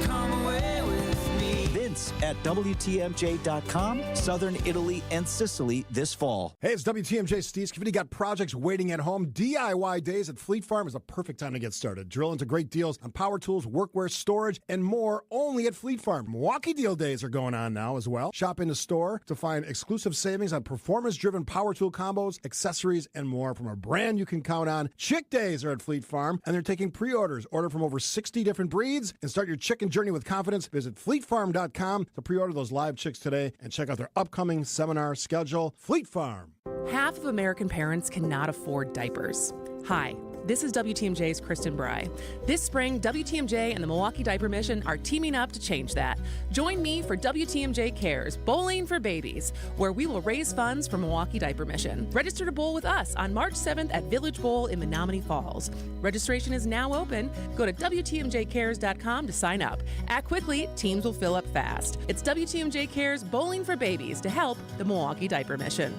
Come away with me. Vince@WTMJ.com, Southern Italy and Sicily this fall. Hey, it's WTMJ Steve Scafidi. Got projects waiting at home. DIY days at Fleet Farm is a perfect time to get started. Drill into great deals on power tools, workwear, storage, and more only at Fleet Farm. Milwaukee Deal Days are going on now as well. Shop in the store to find exclusive savings on performance-driven power tool combos, accessories, and more from a brand you can count on. Chick Days are at Fleet Farm, and they're taking pre-orders. Order from over 60 different breeds and start your chicken journey with confidence. Visit fleetfarm.com to pre-order those live chicks today and check out their upcoming seminar schedule. Fleet Farm. Half of American parents cannot afford diapers. Hi, this is WTMJ's Kristen Bry. This spring, WTMJ and the Milwaukee Diaper Mission are teaming up to change that. Join me for WTMJ Cares Bowling for Babies, where we will raise funds for Milwaukee Diaper Mission. Register to bowl with us on March 7th at Village Bowl in Menominee Falls. Registration is now open. Go to WTMJCares.com to sign up. Act quickly, teams will fill up fast. It's WTMJ Cares Bowling for Babies to help the Milwaukee Diaper Mission.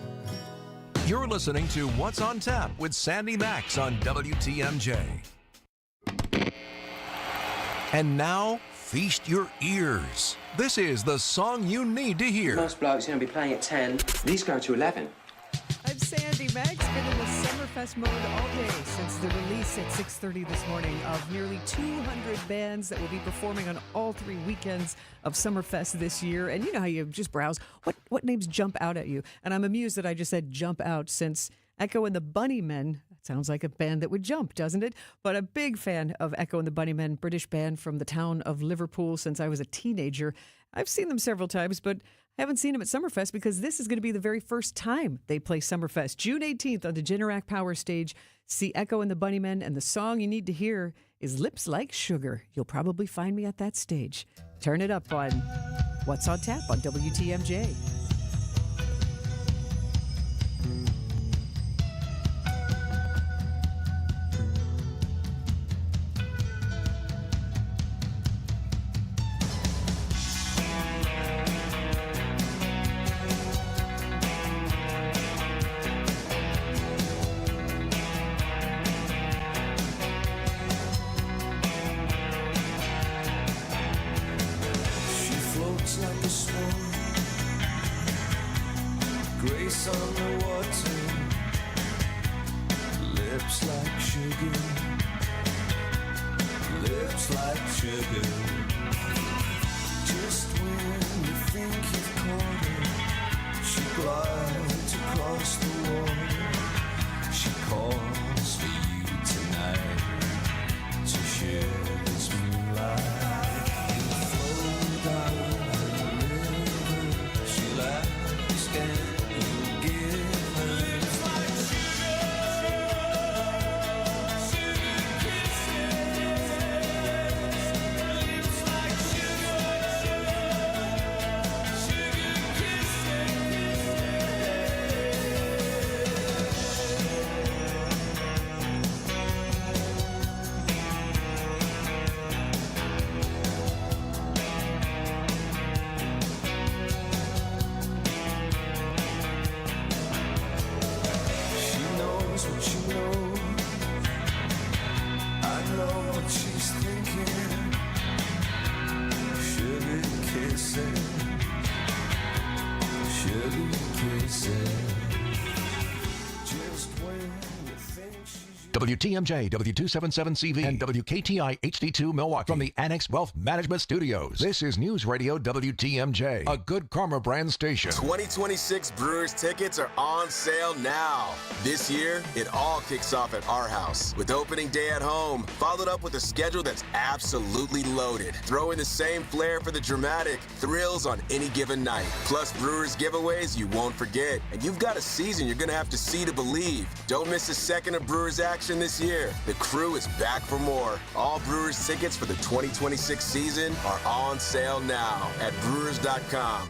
You're listening to What's on Tap with Sandy Maxx on WTMJ. And now, feast your ears. This is the song you need to hear. Most blokes are going to be playing at 10. These go to 11. I'm Sandy Maxx, been in the Summerfest mode all day since the release at 6:30 this morning of nearly 200 bands that will be performing on all 3 weekends of Summerfest this year. And you know how you just browse, what names jump out at you? And I'm amused that I just said jump out, since Echo and the Bunnymen, that sounds like a band that would jump, doesn't it? But a big fan of Echo and the Bunnymen, British band from the town of Liverpool since I was a teenager. I've seen them several times, but I haven't seen them at Summerfest because this is going to be the very first time they play Summerfest. June 18th on the Generac Power Stage. See Echo and the Bunnymen, and the song you need to hear is Lips Like Sugar. You'll probably find me at that stage. Turn it up on What's on Tap on WTMJ. Like a swan, grace on the water, lips like sugar, lips like sugar. Just when you think you've caught her, she glides across the water. She calls for you tonight to share this moonlight. WTMJ, W277CV, and WKTI HD2 Milwaukee from the Annex Wealth Management Studios. This is News Radio WTMJ, a Good Karma brand station. 2026 Brewers tickets are on sale now. This year, it all kicks off at our house with opening day at home, followed up with a schedule that's absolutely loaded. Throw in the same flair for the dramatic thrills on any given night. Plus Brewers giveaways you won't forget. And you've got a season you're going to have to see to believe. Don't miss a second of Brewers action this year. The crew is back for more. All Brewers tickets for the 2026 season are on sale now at Brewers.com.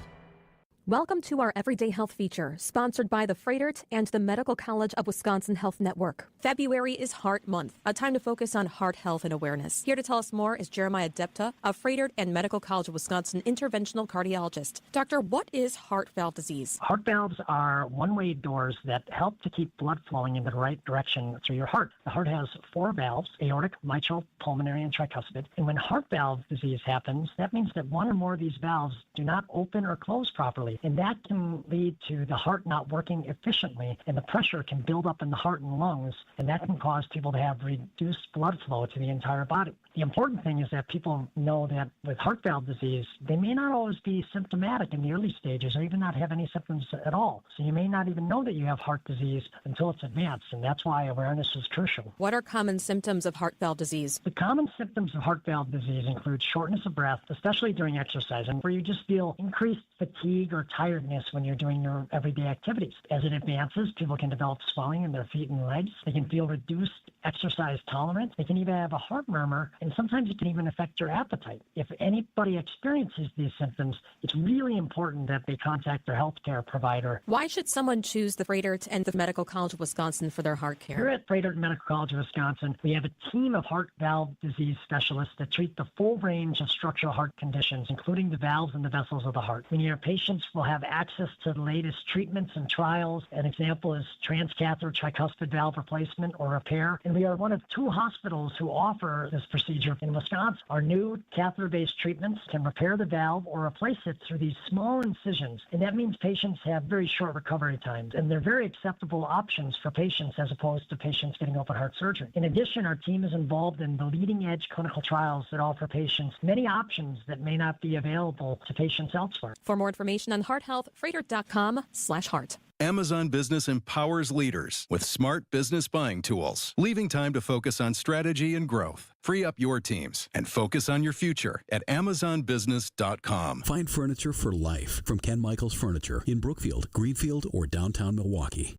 Welcome to our Everyday Health feature, sponsored by the Froedtert and the Medical College of Wisconsin Health Network. February is Heart Month, a time to focus on heart health and awareness. Here to tell us more is Jeremiah Depta, a Froedtert and Medical College of Wisconsin interventional cardiologist. Doctor, what is heart valve disease? Heart valves are one-way doors that help to keep blood flowing in the right direction through your heart. The heart has 4 valves: aortic, mitral, pulmonary, and tricuspid. And when heart valve disease happens, that means that one or more of these valves do not open or close properly. And that can lead to the heart not working efficiently, and the pressure can build up in the heart and lungs, and that can cause people to have reduced blood flow to the entire body. The important thing is that people know that with heart valve disease, they may not always be symptomatic in the early stages or even not have any symptoms at all. So you may not even know that you have heart disease until it's advanced, and that's why awareness is crucial. What are common symptoms of heart valve disease? The common symptoms of heart valve disease include shortness of breath, especially during exercise, and where you just feel increased fatigue or tiredness when you're doing your everyday activities. As it advances, people can develop swelling in their feet and legs. They can feel reduced exercise tolerance. They can even have a heart murmur, and sometimes it can even affect your appetite. If anybody experiences these symptoms, it's really important that they contact their healthcare provider. Why should someone choose the Froedtert and the Medical College of Wisconsin for their heart care? Here at Froedtert Medical College of Wisconsin, we have a team of heart valve disease specialists that treat the full range of structural heart conditions, including the valves and the vessels of the heart. Many of our patients will have access to the latest treatments and trials. An example is transcatheter tricuspid valve replacement or repair. And we are one of 2 hospitals who offer this procedure in Wisconsin. Our new catheter-based treatments can repair the valve or replace it through these small incisions. And that means patients have very short recovery times. And they're very acceptable options for patients as opposed to patients getting open heart surgery. In addition, our team is involved in the leading-edge clinical trials that offer patients many options that may not be available to patients elsewhere. For more information on heart health, Froedtert.com/heart. Amazon Business empowers leaders with smart business buying tools, leaving time to focus on strategy and growth. Free up your teams and focus on your future at AmazonBusiness.com. Find furniture for life from Ken Michaels Furniture in Brookfield, Greenfield, or downtown Milwaukee.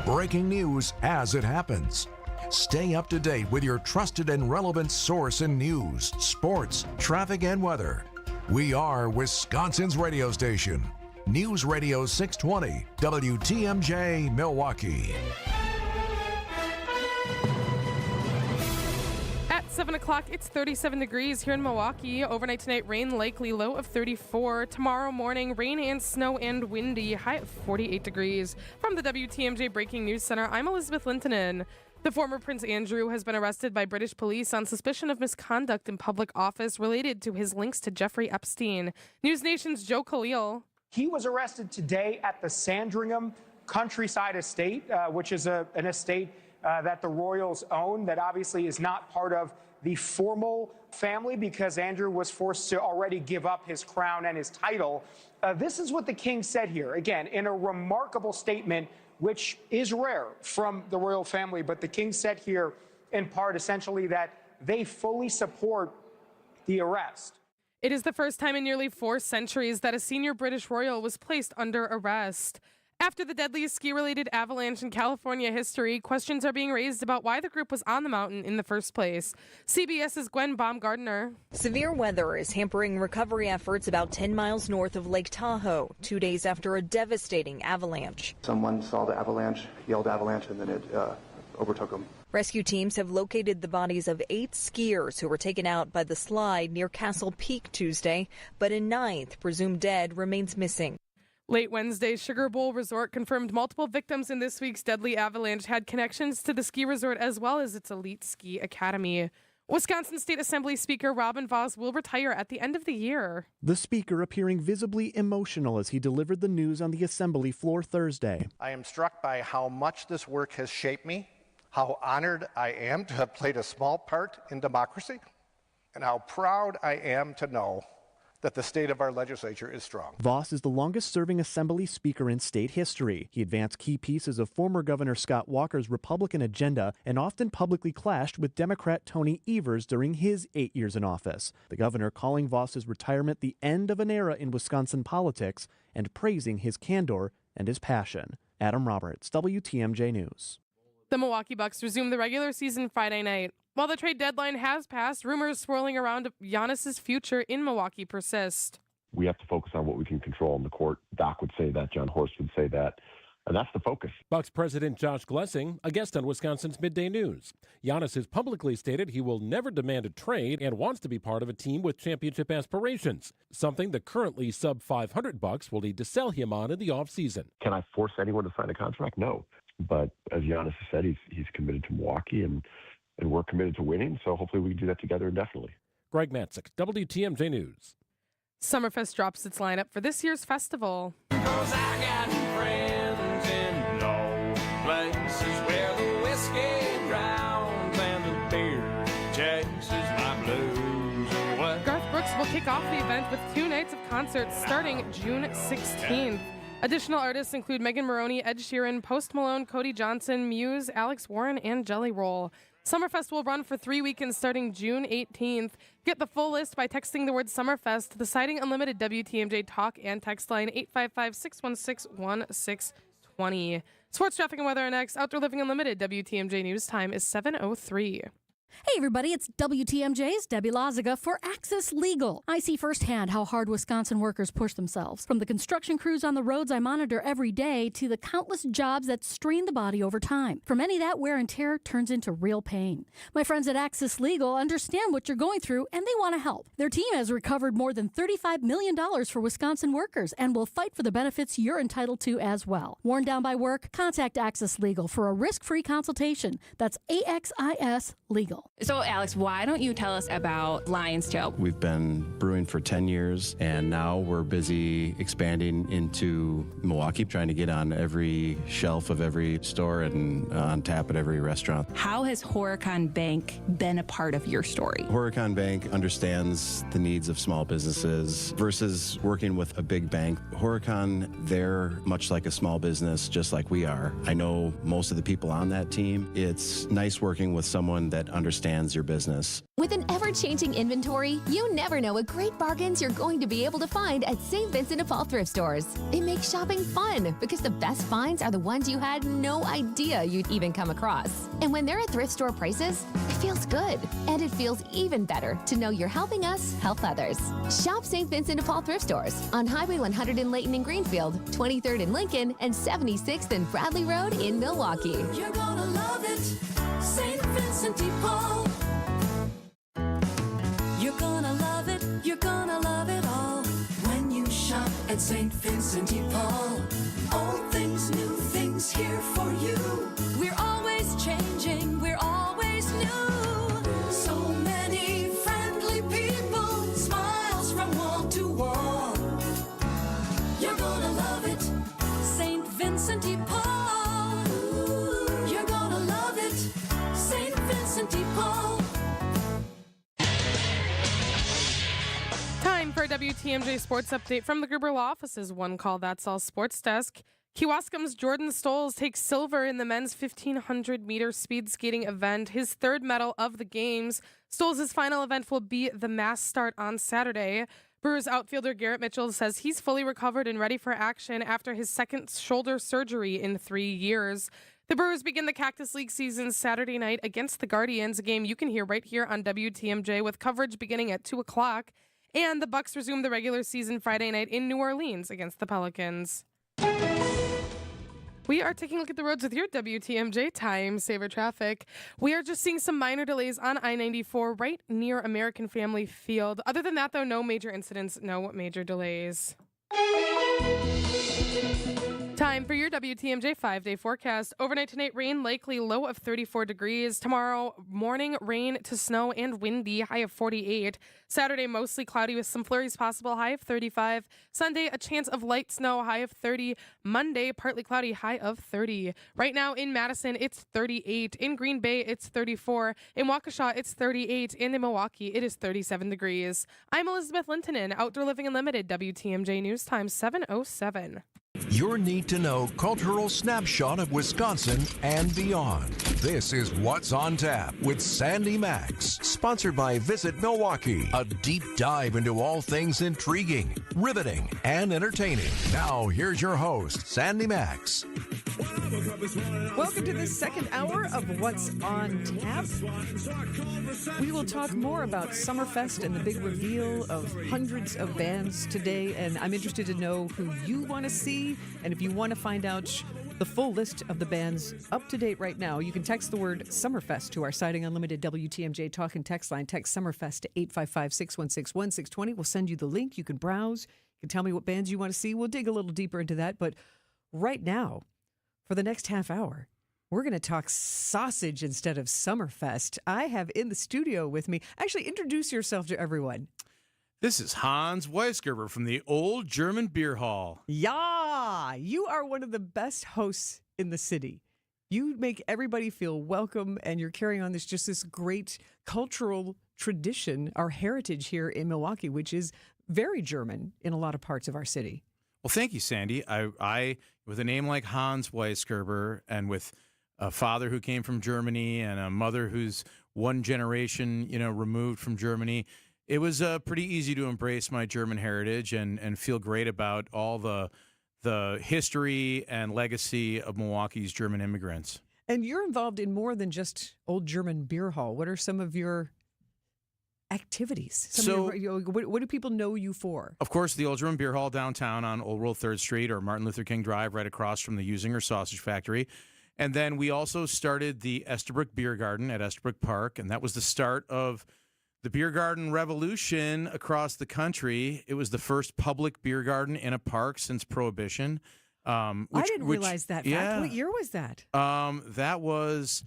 Breaking news as it happens. Stay up to date with your trusted and relevant source in news, sports, traffic, and weather. We are Wisconsin's radio station. News Radio 620, WTMJ, Milwaukee. At 7 o'clock, it's 37 degrees here in Milwaukee. Overnight tonight, rain likely, low of 34. Tomorrow morning, rain and snow and windy, high of 48 degrees. From the WTMJ Breaking News Center, I'm Elizabeth Lintonen. The former Prince Andrew has been arrested by British police on suspicion of misconduct in public office related to his links to Jeffrey Epstein. News Nation's Joe Khalil. He was arrested today at the Sandringham Countryside Estate, which is an estate that the royals own, that obviously is not part of the formal family because Andrew was forced to already give up his crown and his title. This is what the king said here, again, in a remarkable statement, which is rare from the royal family. But the king said here, in part, essentially, that they fully support the arrest. It is the first time in nearly 4 centuries that a senior British royal was placed under arrest. After the deadliest ski-related avalanche in California history, questions are being raised about why the group was on the mountain in the first place. CBS's Gwen Baumgardner. Severe weather is hampering recovery efforts about 10 miles north of Lake Tahoe, 2 days after a devastating avalanche. Someone saw the avalanche, yelled avalanche, and then it overtook them. Rescue teams have located the bodies of 8 skiers who were taken out by the slide near Castle Peak Tuesday, but a 9th, presumed dead, remains missing. Late Wednesday, Sugar Bowl Resort confirmed multiple victims in this week's deadly avalanche had connections to the ski resort as well as its elite ski academy. Wisconsin State Assembly Speaker Robin Vos will retire at the end of the year. The speaker appearing visibly emotional as he delivered the news on the assembly floor Thursday. I am struck by how much this work has shaped me, how honored I am to have played a small part in democracy, and how proud I am to know that the state of our legislature is strong. Vos is the longest-serving assembly speaker in state history. He advanced key pieces of former Governor Scott Walker's Republican agenda and often publicly clashed with Democrat Tony Evers during his 8 years in office. The governor calling Vos's retirement the end of an era in Wisconsin politics and praising his candor and his passion. Adam Roberts, WTMJ News. The Milwaukee Bucks resume the regular season Friday night. While the trade deadline has passed, rumors swirling around Giannis's future in Milwaukee persist. We have to focus on what we can control on the court. Doc would say that. John Horst would say that. And that's the focus. Bucks president Josh Glessing, a guest on Wisconsin's Midday News. Giannis has publicly stated he will never demand a trade and wants to be part of a team with championship aspirations, something the currently sub-500 Bucks will need to sell him on in the offseason. Can I force anyone to sign a contract? No. But as Giannis has said, he's committed to Milwaukee, and we're committed to winning, so hopefully we can do that together indefinitely. Greg Matzik, WTMJ News. Summerfest drops its lineup for this year's festival. Cause I got friends in low places where the whiskey drowns and the beer chases my blues away. Garth Brooks will kick off the event with 2 nights of concerts starting June 16th. Additional artists include Megan Moroney, Ed Sheeran, Post Malone, Cody Johnson, Muse, Alex Warren, and Jelly Roll. Summerfest will run for 3 weekends starting June 18th. Get the full list by texting the word Summerfest to the Citing Unlimited WTMJ talk and text line 855-616-1620. Sports, traffic, and weather are next. Outdoor Living Unlimited WTMJ News time is 7:03. Hey everybody, it's WTMJ's Debbie Loziga for Access Legal. I see firsthand how hard Wisconsin workers push themselves. From the construction crews on the roads I monitor every day to the countless jobs that strain the body over time. For many, that wear and tear turns into real pain. My friends at Access Legal understand what you're going through and they want to help. Their team has recovered more than $35 million for Wisconsin workers and will fight for the benefits you're entitled to as well. Worn down by work? Contact Access Legal for a risk-free consultation. That's AXIS Legal. So, Alex, why don't you tell us about Lion's Tail? We've been brewing for 10 years, and now we're busy expanding into Milwaukee, trying to get on every shelf of every store and on tap at every restaurant. How has Horicon Bank been a part of your story? Horicon Bank understands the needs of small businesses versus working with a big bank. Horicon, they're much like a small business, just like we are. I know most of the people on that team. It's nice working with someone that understands your business. With an ever-changing inventory, you never know what great bargains you're going to be able to find at St. Vincent de Paul thrift stores. It makes shopping fun because the best finds are the ones you had no idea you'd even come across. And when they're at thrift store prices, it feels good. And it feels even better to know you're helping us help others. Shop St. Vincent de Paul thrift stores on Highway 100 in Layton and Greenfield, 23rd in Lincoln, and 76th and Bradley Road in Milwaukee. You're gonna love it, St. Vincent de Paul. You're gonna love it all when you shop at St. Vincent de Paul. Old things, new things here for you. We're always changing, we're always new. So many friendly people, smiles from wall to wall. You're gonna love it, St. Vincent de Paul. You're gonna love it, St. Vincent de Paul. Time for a WTMJ Sports Update from the Gruber Law Office's One Call That's All Sports Desk. Kewaskum's Jordan Stolz takes silver in the men's 1,500-meter speed skating event, his third medal of the Games. Stolz' final event will be the mass start on Saturday. Brewers outfielder Garrett Mitchell says he's fully recovered and ready for action after his second shoulder surgery in 3 years. The Brewers begin the Cactus League season Saturday night against the Guardians, a game you can hear right here on WTMJ with coverage beginning at 2 o'clock. And the Bucks resume the regular season Friday night in New Orleans against the Pelicans. We are taking a look at the roads with your WTMJ Time Saver Traffic. We are just seeing some minor delays on I-94 right near American Family Field. Other than that, though, no major incidents, no major delays. Time Time for your WTMJ 5-day forecast. Overnight tonight, rain, likely low of 34 degrees. Tomorrow morning, rain to snow and windy, high of 48. Saturday, mostly cloudy with some flurries possible, high of 35. Sunday, a chance of light snow, high of 30. Monday, partly cloudy, high of 30. Right now in Madison, it's 38. In Green Bay, it's 34. In Waukesha, it's 38. And in Milwaukee, it is 37 degrees. I'm Elizabeth Lintonen, Outdoor Living Unlimited, WTMJ News Time 7:07. Your need-to-know cultural snapshot of Wisconsin and beyond. This is What's on Tap with Sandy Maxx, sponsored by Visit Milwaukee. A deep dive into all things intriguing, riveting, and entertaining. Now, here's your host, Sandy Maxx. Welcome to this second hour of What's on Tap. We will talk more about Summerfest and the big reveal of hundreds of bands today, and I'm interested to know who you want to see, and if you want to find out the full list of the bands up to date right now, you can text the word Summerfest to our Siding Unlimited WTMJ Talk and Text line. Text Summerfest to 855-616-1620. We'll send you the link. You can browse. You can tell me what bands you want to see. We'll dig a little deeper into that, but right now, for the next half hour, we're going to talk sausage instead of Summerfest. I have in the studio with me, actually introduce yourself to everyone. This is Hans Weisgerber from the Old German Beer Hall. Yeah, you are one of the best hosts in the city. You make everybody feel welcome, and you're carrying on this great cultural tradition, our heritage here in Milwaukee, which is very German in a lot of parts of our city. Well, thank you, Sandy. I with a name like Hans Weisgerber, and with a father who came from Germany and a mother who's one generation, removed from Germany, it was pretty easy to embrace my German heritage and feel great about all the history and legacy of Milwaukee's German immigrants. And you're involved in more than just Old German Beer Hall. What are some of your activities? What do people know you for? Of course, the Old German Beer Hall downtown on Old World 3rd Street, or Martin Luther King Drive, right across from the Usinger Sausage Factory. And then we also started the Estabrook Beer Garden at Estabrook Park, and that was the start of the beer garden revolution across the country. It was the first public beer garden in a park since Prohibition. I didn't realize that fact. Yeah. What year was that? That was...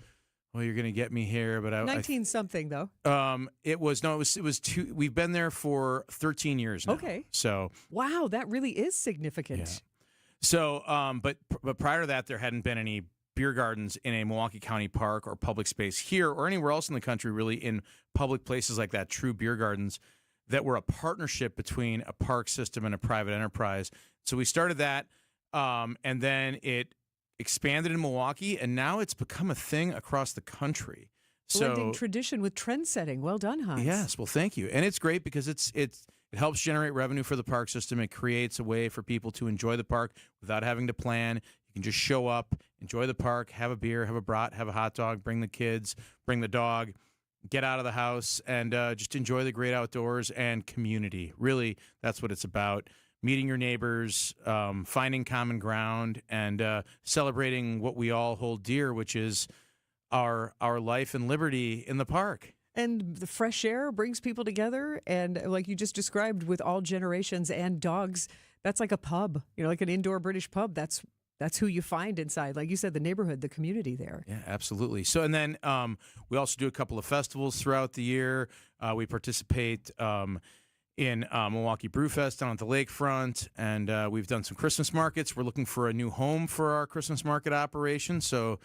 Well, you're going to get me here, but 19 something though. It was two. We've been there for 13 years now. Okay. So wow, that really is significant. Yeah. So, but prior to that, there hadn't been any beer gardens in a Milwaukee County park or public space here or anywhere else in the country, really, in public places like that, true beer gardens that were a partnership between a park system and a private enterprise. So we started that, and then it expanded in Milwaukee, and now it's become a thing across the country. Blending tradition with trend setting. Well done, Hans. Yes, well, thank you. And it's great because it helps generate revenue for the park system. It creates a way for people to enjoy the park without having to plan. You can just show up, enjoy the park, have a beer, have a brat, have a hot dog, bring the kids, bring the dog, get out of the house, and just enjoy the great outdoors and community. Really, that's what it's about. Meeting your neighbors, finding common ground, and celebrating what we all hold dear, which is our life and liberty in the park. And the fresh air brings people together, and like you just described, with all generations and dogs, that's like a pub, like an indoor British pub. That's who you find inside, like you said, the neighborhood, the community there. Yeah, absolutely. So, and then we also do a couple of festivals throughout the year. We participate in Milwaukee Brewfest down at the lakefront, and we've done some Christmas markets. We're looking for a new home for our Christmas market operation, so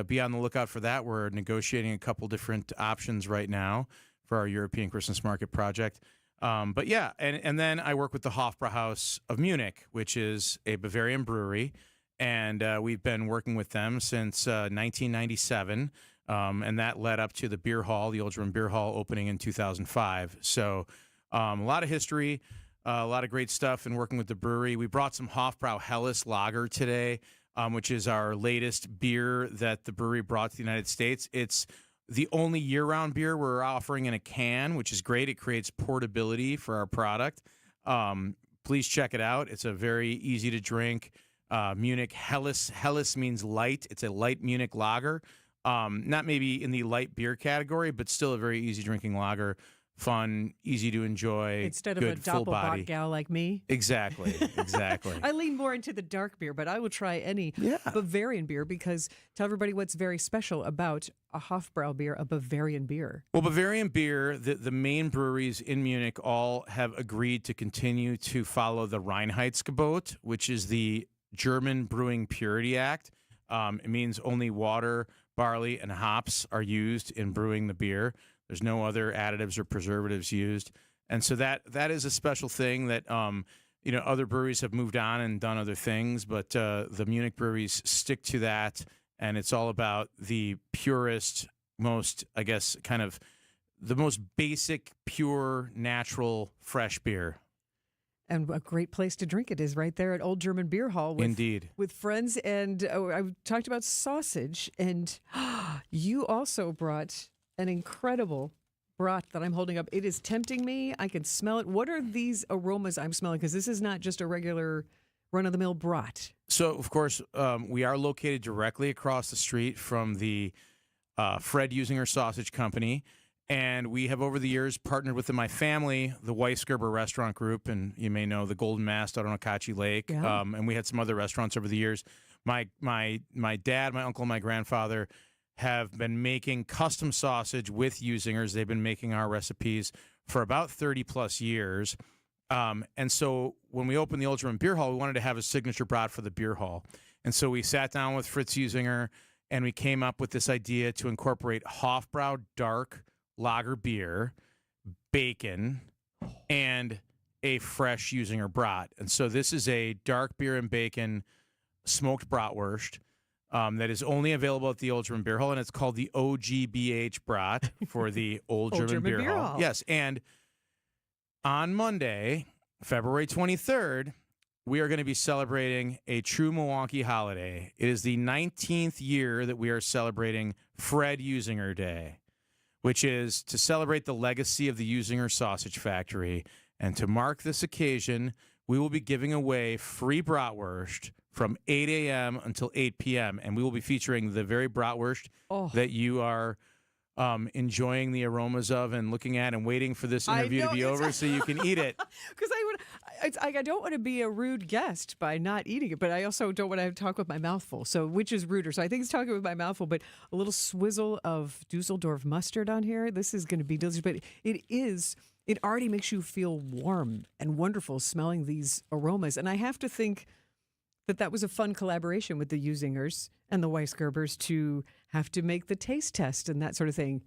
be on the lookout for that. We're negotiating a couple different options right now for our European Christmas market project. But yeah, and then I work with the Hofbrauhaus of Munich, which is a Bavarian brewery, and we've been working with them since 1997, and that led up to the beer hall, the Old German Beer Hall, opening in 2005. So a lot of history, a lot of great stuff in working with the brewery. We brought some Hofbrau Helles Lager today, which is our latest beer that the brewery brought to the United States. It's the only year-round beer we're offering in a can, which is great. It creates portability for our product. Please check it out. It's a very easy-to-drink Munich Helles. Helles means light. It's a light Munich lager. Not maybe in the light beer category, but still a very easy-drinking lager fun, easy to enjoy, Instead of good, a full body. Doppelbock gal like me. Exactly. I lean more into the dark beer, but I will try any Bavarian beer because tell everybody what's very special about a Hofbrau beer, a Bavarian beer. Well, Bavarian beer, the main breweries in Munich all have agreed to continue to follow the Reinheitsgebot, which is the German Brewing Purity Act. It means only water, barley, and hops are used in brewing the beer. There's no other additives or preservatives used. And so that is a special thing that, other breweries have moved on and done other things, but the Munich breweries stick to that. And it's all about the purest, most, I guess, kind of the most basic, pure, natural, fresh beer. And a great place to drink it is right there at Old German Beer Hall. Indeed. With friends. And I talked about sausage. And you also brought an incredible brat that I'm holding up. It is tempting me. I can smell it. What are these aromas I'm smelling? Because this is not just a regular run-of-the-mill brat. So, of course, we are located directly across the street from the Fred Usinger Sausage Company. And we have, over the years, partnered with my family, the Weisgerber Restaurant Group, and you may know the Golden Mast out on Akachi Lake. Yeah. And we had some other restaurants over the years. My dad, my uncle, and my grandfather have been making custom sausage with Usingers. They've been making our recipes for about 30-plus years. And so when we opened the Old German Beer Hall, we wanted to have a signature brat for the beer hall. And so we sat down with Fritz Usinger, and we came up with this idea to incorporate Hofbrau dark lager beer, bacon, and a fresh Usinger brat. And so this is a dark beer and bacon smoked bratwurst that is only available at the Old German Beer Hall, and it's called the OGBH brat for the Old German Beer Hall. Yes, and on Monday, February 23rd, we are going to be celebrating a true Milwaukee holiday. It is the 19th year that we are celebrating Fred Usinger Day, which is to celebrate the legacy of the Usinger Sausage Factory. And to mark this occasion, we will be giving away free bratwurst from 8 a.m. until 8 p.m. And we will be featuring the very bratwurst that you are enjoying the aromas of and looking at and waiting for this interview to be over so you can eat it. Because I don't want to be a rude guest by not eating it, but I also don't want to talk with my mouth full. So which is ruder? So I think it's talking with my mouth full, but a little swizzle of Dusseldorf mustard on here. This is going to be delicious, but it already makes you feel warm and wonderful smelling these aromas. And I have to think that was a fun collaboration with the Usingers and the Weisgerbers to have to make the taste test and that sort of thing.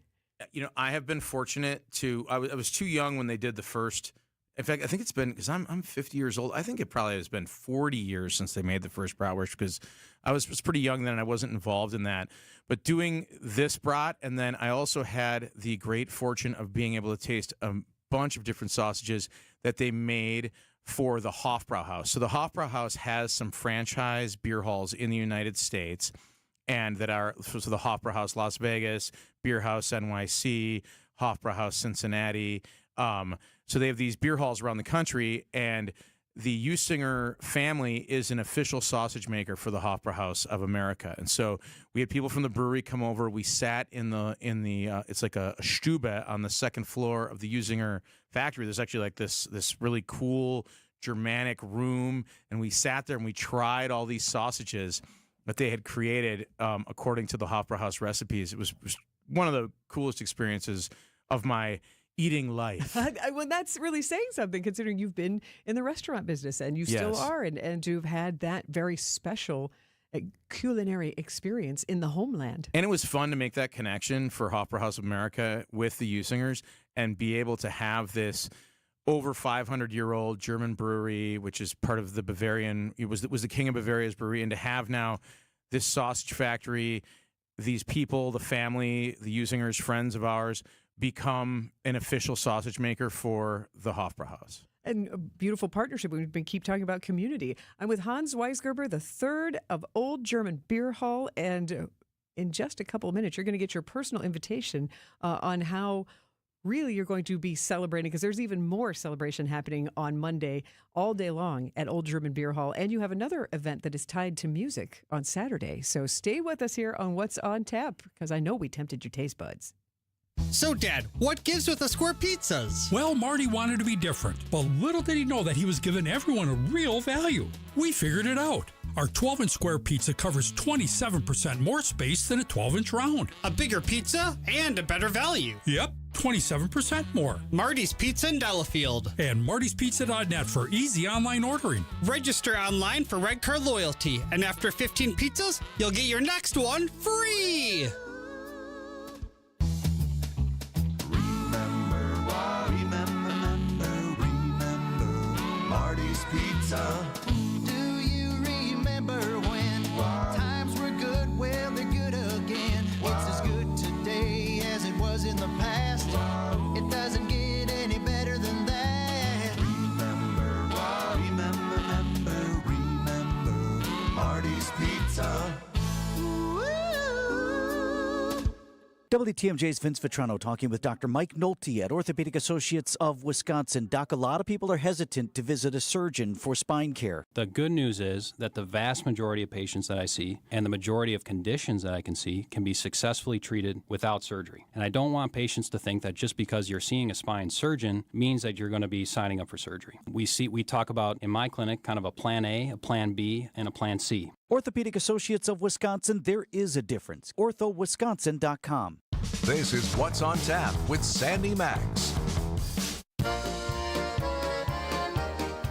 I have been fortunate to, I was too young when they did the first. In fact, I think it's been, because I'm 50 years old, I think it probably has been 40 years since they made the first bratwurst, because I was pretty young then and I wasn't involved in that. But doing this brat, and then I also had the great fortune of being able to taste a bunch of different sausages that they made for the Hofbrau House. So the Hofbrau House has some franchise beer halls in the United States, and that are, so the Hofbrau House Las Vegas, Beer House NYC, Hofbrau House Cincinnati. So they have these beer halls around the country, and the Usinger family is an official sausage maker for the Hofbrau House of America. And so we had people from the brewery come over. We sat in the it's like a Stube on the second floor of the Usinger factory. There's actually like this really cool Germanic room, and we sat there and we tried all these sausages that they had created according to the Hofbrau House recipes. It was one of the coolest experiences of my eating life. Well, that's really saying something, considering you've been in the restaurant business and you still are, and to have had that very special culinary experience in the homeland. And it was fun to make that connection for Hofbrau House of America with the Usingers and be able to have this over 500-year-old German brewery, which is part of the Bavarian, it was the King of Bavaria's brewery, and to have now this sausage factory, these people, the family, the Usingers, friends of ours, become an official sausage maker for the Hofbrau House. And a beautiful partnership. We've been keep talking about community. I'm with Hans Weisgerber, the third of Old German Beer Hall, and in just a couple of minutes, you're going to get your personal invitation on how really you're going to be celebrating, because there's even more celebration happening on Monday all day long at Old German Beer Hall. And you have another event that is tied to music on Saturday. So stay with us here on What's on Tap, because I know we tempted your taste buds. So, Dad, what gives with the square pizzas? Well, Marty wanted to be different, but little did he know that he was giving everyone a real value. We figured it out. Our 12-inch square pizza covers 27% more space than a 12-inch round. A bigger pizza and a better value. Yep, 27% more. Marty's Pizza in Delafield. And martyspizza.net for easy online ordering. Register online for Red Card Loyalty, and after 15 pizzas, you'll get your next one free! Marty's Pizza. Do you remember when times were good? Well, they're good again. It's as good today as it was in the past. It doesn't get any better than that. Remember, Marty's Pizza. WTMJ's Vince Vitrano talking with Dr. Mike Nolte at Orthopedic Associates of Wisconsin. Doc, a lot of people are hesitant to visit a surgeon for spine care. The good news is that the vast majority of patients that I see and the majority of conditions that I can see can be successfully treated without surgery. And I don't want patients to think that just because you're seeing a spine surgeon means that you're going to be signing up for surgery. We talk about, in my clinic, kind of a plan A, a plan B, and a plan C. Orthopedic Associates of Wisconsin, there is a difference. orthowisconsin.com. This is What's on Tap with Sandy Maxx.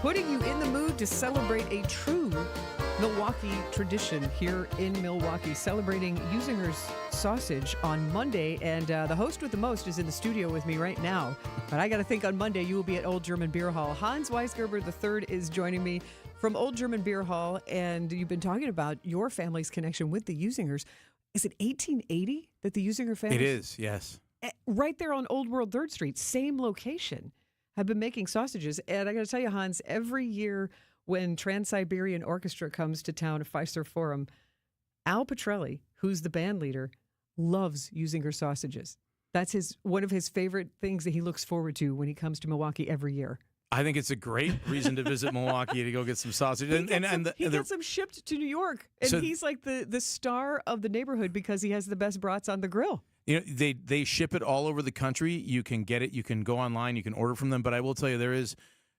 Putting you in the mood to celebrate a true Milwaukee tradition here in Milwaukee, celebrating Usinger's sausage on Monday. And the host with the most is in the studio with me right now. But I got to think on Monday you will be at Old German Beer Hall. Hans Weisgerber III is joining me from Old German Beer Hall. And you've been talking about your family's connection with the Usingers. Is it 1880 that the Usinger family? It is, yes. Right there on Old World 3rd Street, same location, have been making sausages. And I got to tell you, Hans, every year when Trans-Siberian Orchestra comes to town at Fiserv Forum, Al Petrelli, who's the band leader, loves Usinger sausages. That's one of his favorite things that he looks forward to when he comes to Milwaukee every year. I think it's a great reason to visit Milwaukee to go get some sausage. He gets them shipped to New York, and he's like the star of the neighborhood because he has the best brats on the grill. You know, they ship it all over the country. You can get it. You can go online. You can order from them. But I will tell you, there is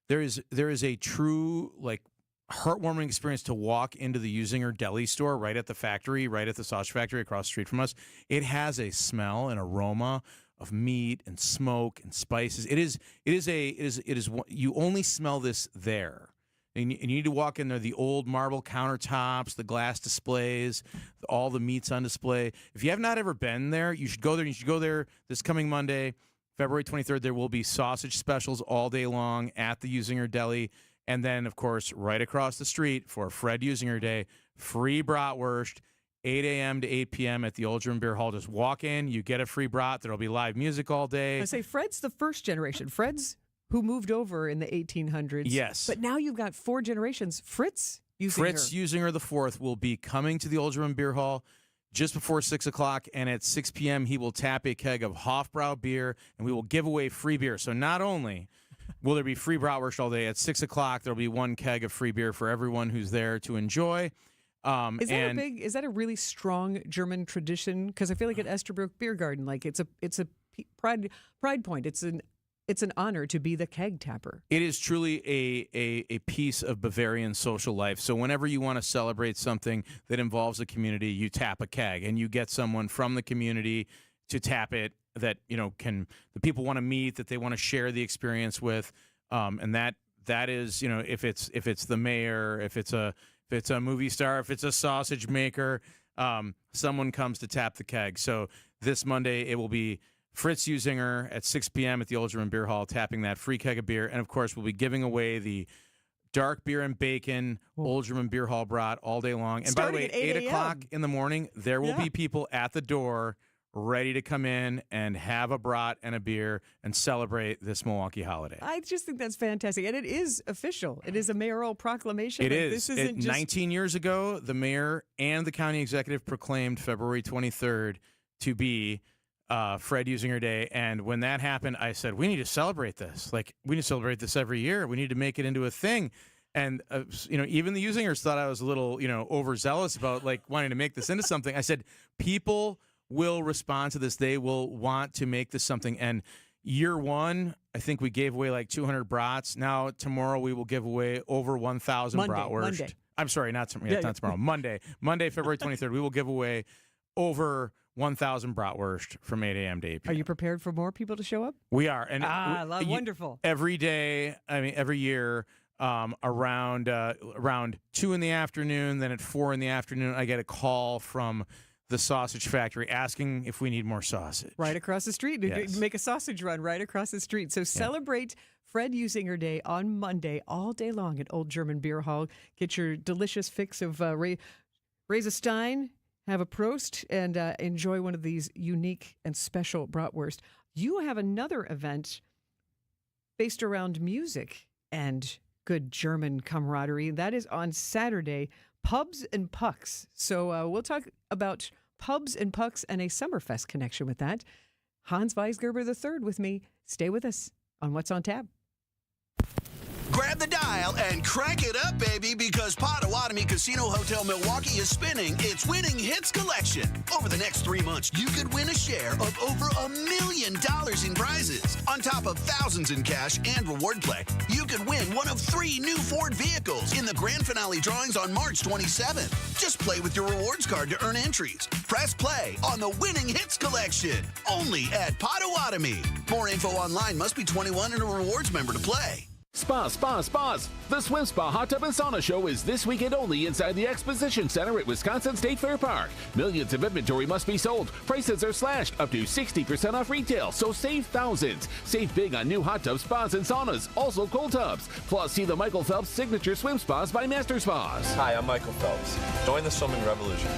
a true heartwarming experience to walk into the Usinger deli store right at the factory, right at the sausage factory across the street from us. It has a smell and aroma of meat and smoke and spices. It is you only smell this there. And you need to walk in there, the old marble countertops, the glass displays, all the meats on display. If you have not ever been there, you should go there. You should go there this coming Monday, February 23rd. There will be sausage specials all day long at the Usinger Deli. And then, of course, right across the street for Fred Usinger Day, free bratwurst, 8 a.m. to 8 p.m. at the Old German Beer Hall. Just walk in, you get a free brat. There'll be live music all day. I say Fred's the first generation. Fred's who moved over in the 1800s. Yes. But now you've got 4 generations. Fritz Usinger the Fourth will be coming to the Old German Beer Hall just before 6 o'clock, and at 6 p.m. he will tap a keg of Hofbrau beer, and we will give away free beer. So not only will there be free bratwurst all day, at 6 o'clock there'll be 1 keg of free beer for everyone who's there to enjoy. Is that a really strong German tradition? Because I feel like at Esterbrook Beer Garden, it's a pride point. It's an honor to be the keg tapper. It is truly a piece of Bavarian social life. So whenever you want to celebrate something that involves a community, you tap a keg and you get someone from the community to tap it that the people want to meet, that they want to share the experience with, and that is if it's the mayor, if it's a movie star, if it's a sausage maker, someone comes to tap the keg. So this Monday, it will be Fritz Usinger at 6 p.m. at the Old German Beer Hall, tapping that free keg of beer. And, of course, we'll be giving away the dark beer and bacon Old German Beer Hall brat all day long. And, by the way, at 8 o'clock in the morning, there will be people at the door ready to come in and have a brat and a beer and celebrate this Milwaukee holiday. I just think that's fantastic. And it is official. It is a mayoral proclamation. It is. This isn't just 19 years ago, the mayor and the county executive proclaimed February 23rd to be Fred Usinger Day. And when that happened, I said, we need to celebrate this. We need to celebrate this every year. We need to make it into a thing. And, even the Usingers thought I was a little, overzealous about wanting to make this into something. I said, people will respond to this. They will want to make this something. And year one, I think we gave away like 200 brats. Now, tomorrow, we will give away over 1,000 bratwurst. Monday. I'm sorry, not tomorrow. Monday, February 23rd, we will give away over 1,000 bratwurst from 8 a.m. to 8 p.m. Are you prepared for more people to show up? We are. And wonderful. Every day, every year, around 2 in the afternoon, then at 4 in the afternoon, I get a call from the sausage factory asking if we need more sausage. Right across the street. Yes. Make a sausage run right across the street. So celebrate Fred Usinger Day on Monday all day long at Old German Beer Hall. Get your delicious fix of raise a stein, have a Prost, and enjoy one of these unique and special bratwurst. You have another event based around music and good German camaraderie. That is on Saturday, Pubs and Pucks. So we'll talk about Pubs and Pucks and a Summerfest connection with that. Hans Weisgerber III with me. Stay with us on What's on Tap. Grab the dial and crank it up, baby, because Potawatomi Casino Hotel Milwaukee is spinning its Winning Hits collection. Over the next 3 months, you could win a share of over $1 million in prizes. On top of thousands in cash and reward play, you could win one of 3 new Ford vehicles in the grand finale drawings on March 27th. Just play with your rewards card to earn entries. Press play on the Winning Hits collection, only at Potawatomi. More info online. Must be 21 and a rewards member to play. Spas. The Swim Spa Hot Tub and Sauna Show is this weekend only inside the Exposition Center at Wisconsin State Fair Park. Millions of inventory must be sold. Prices are slashed up to 60% off retail, so save thousands. Save big on new hot tubs, spas, and saunas, also cold tubs. Plus, see the Michael Phelps Signature Swim Spas by Master Spas. Hi, I'm Michael Phelps. Join the swimming revolution.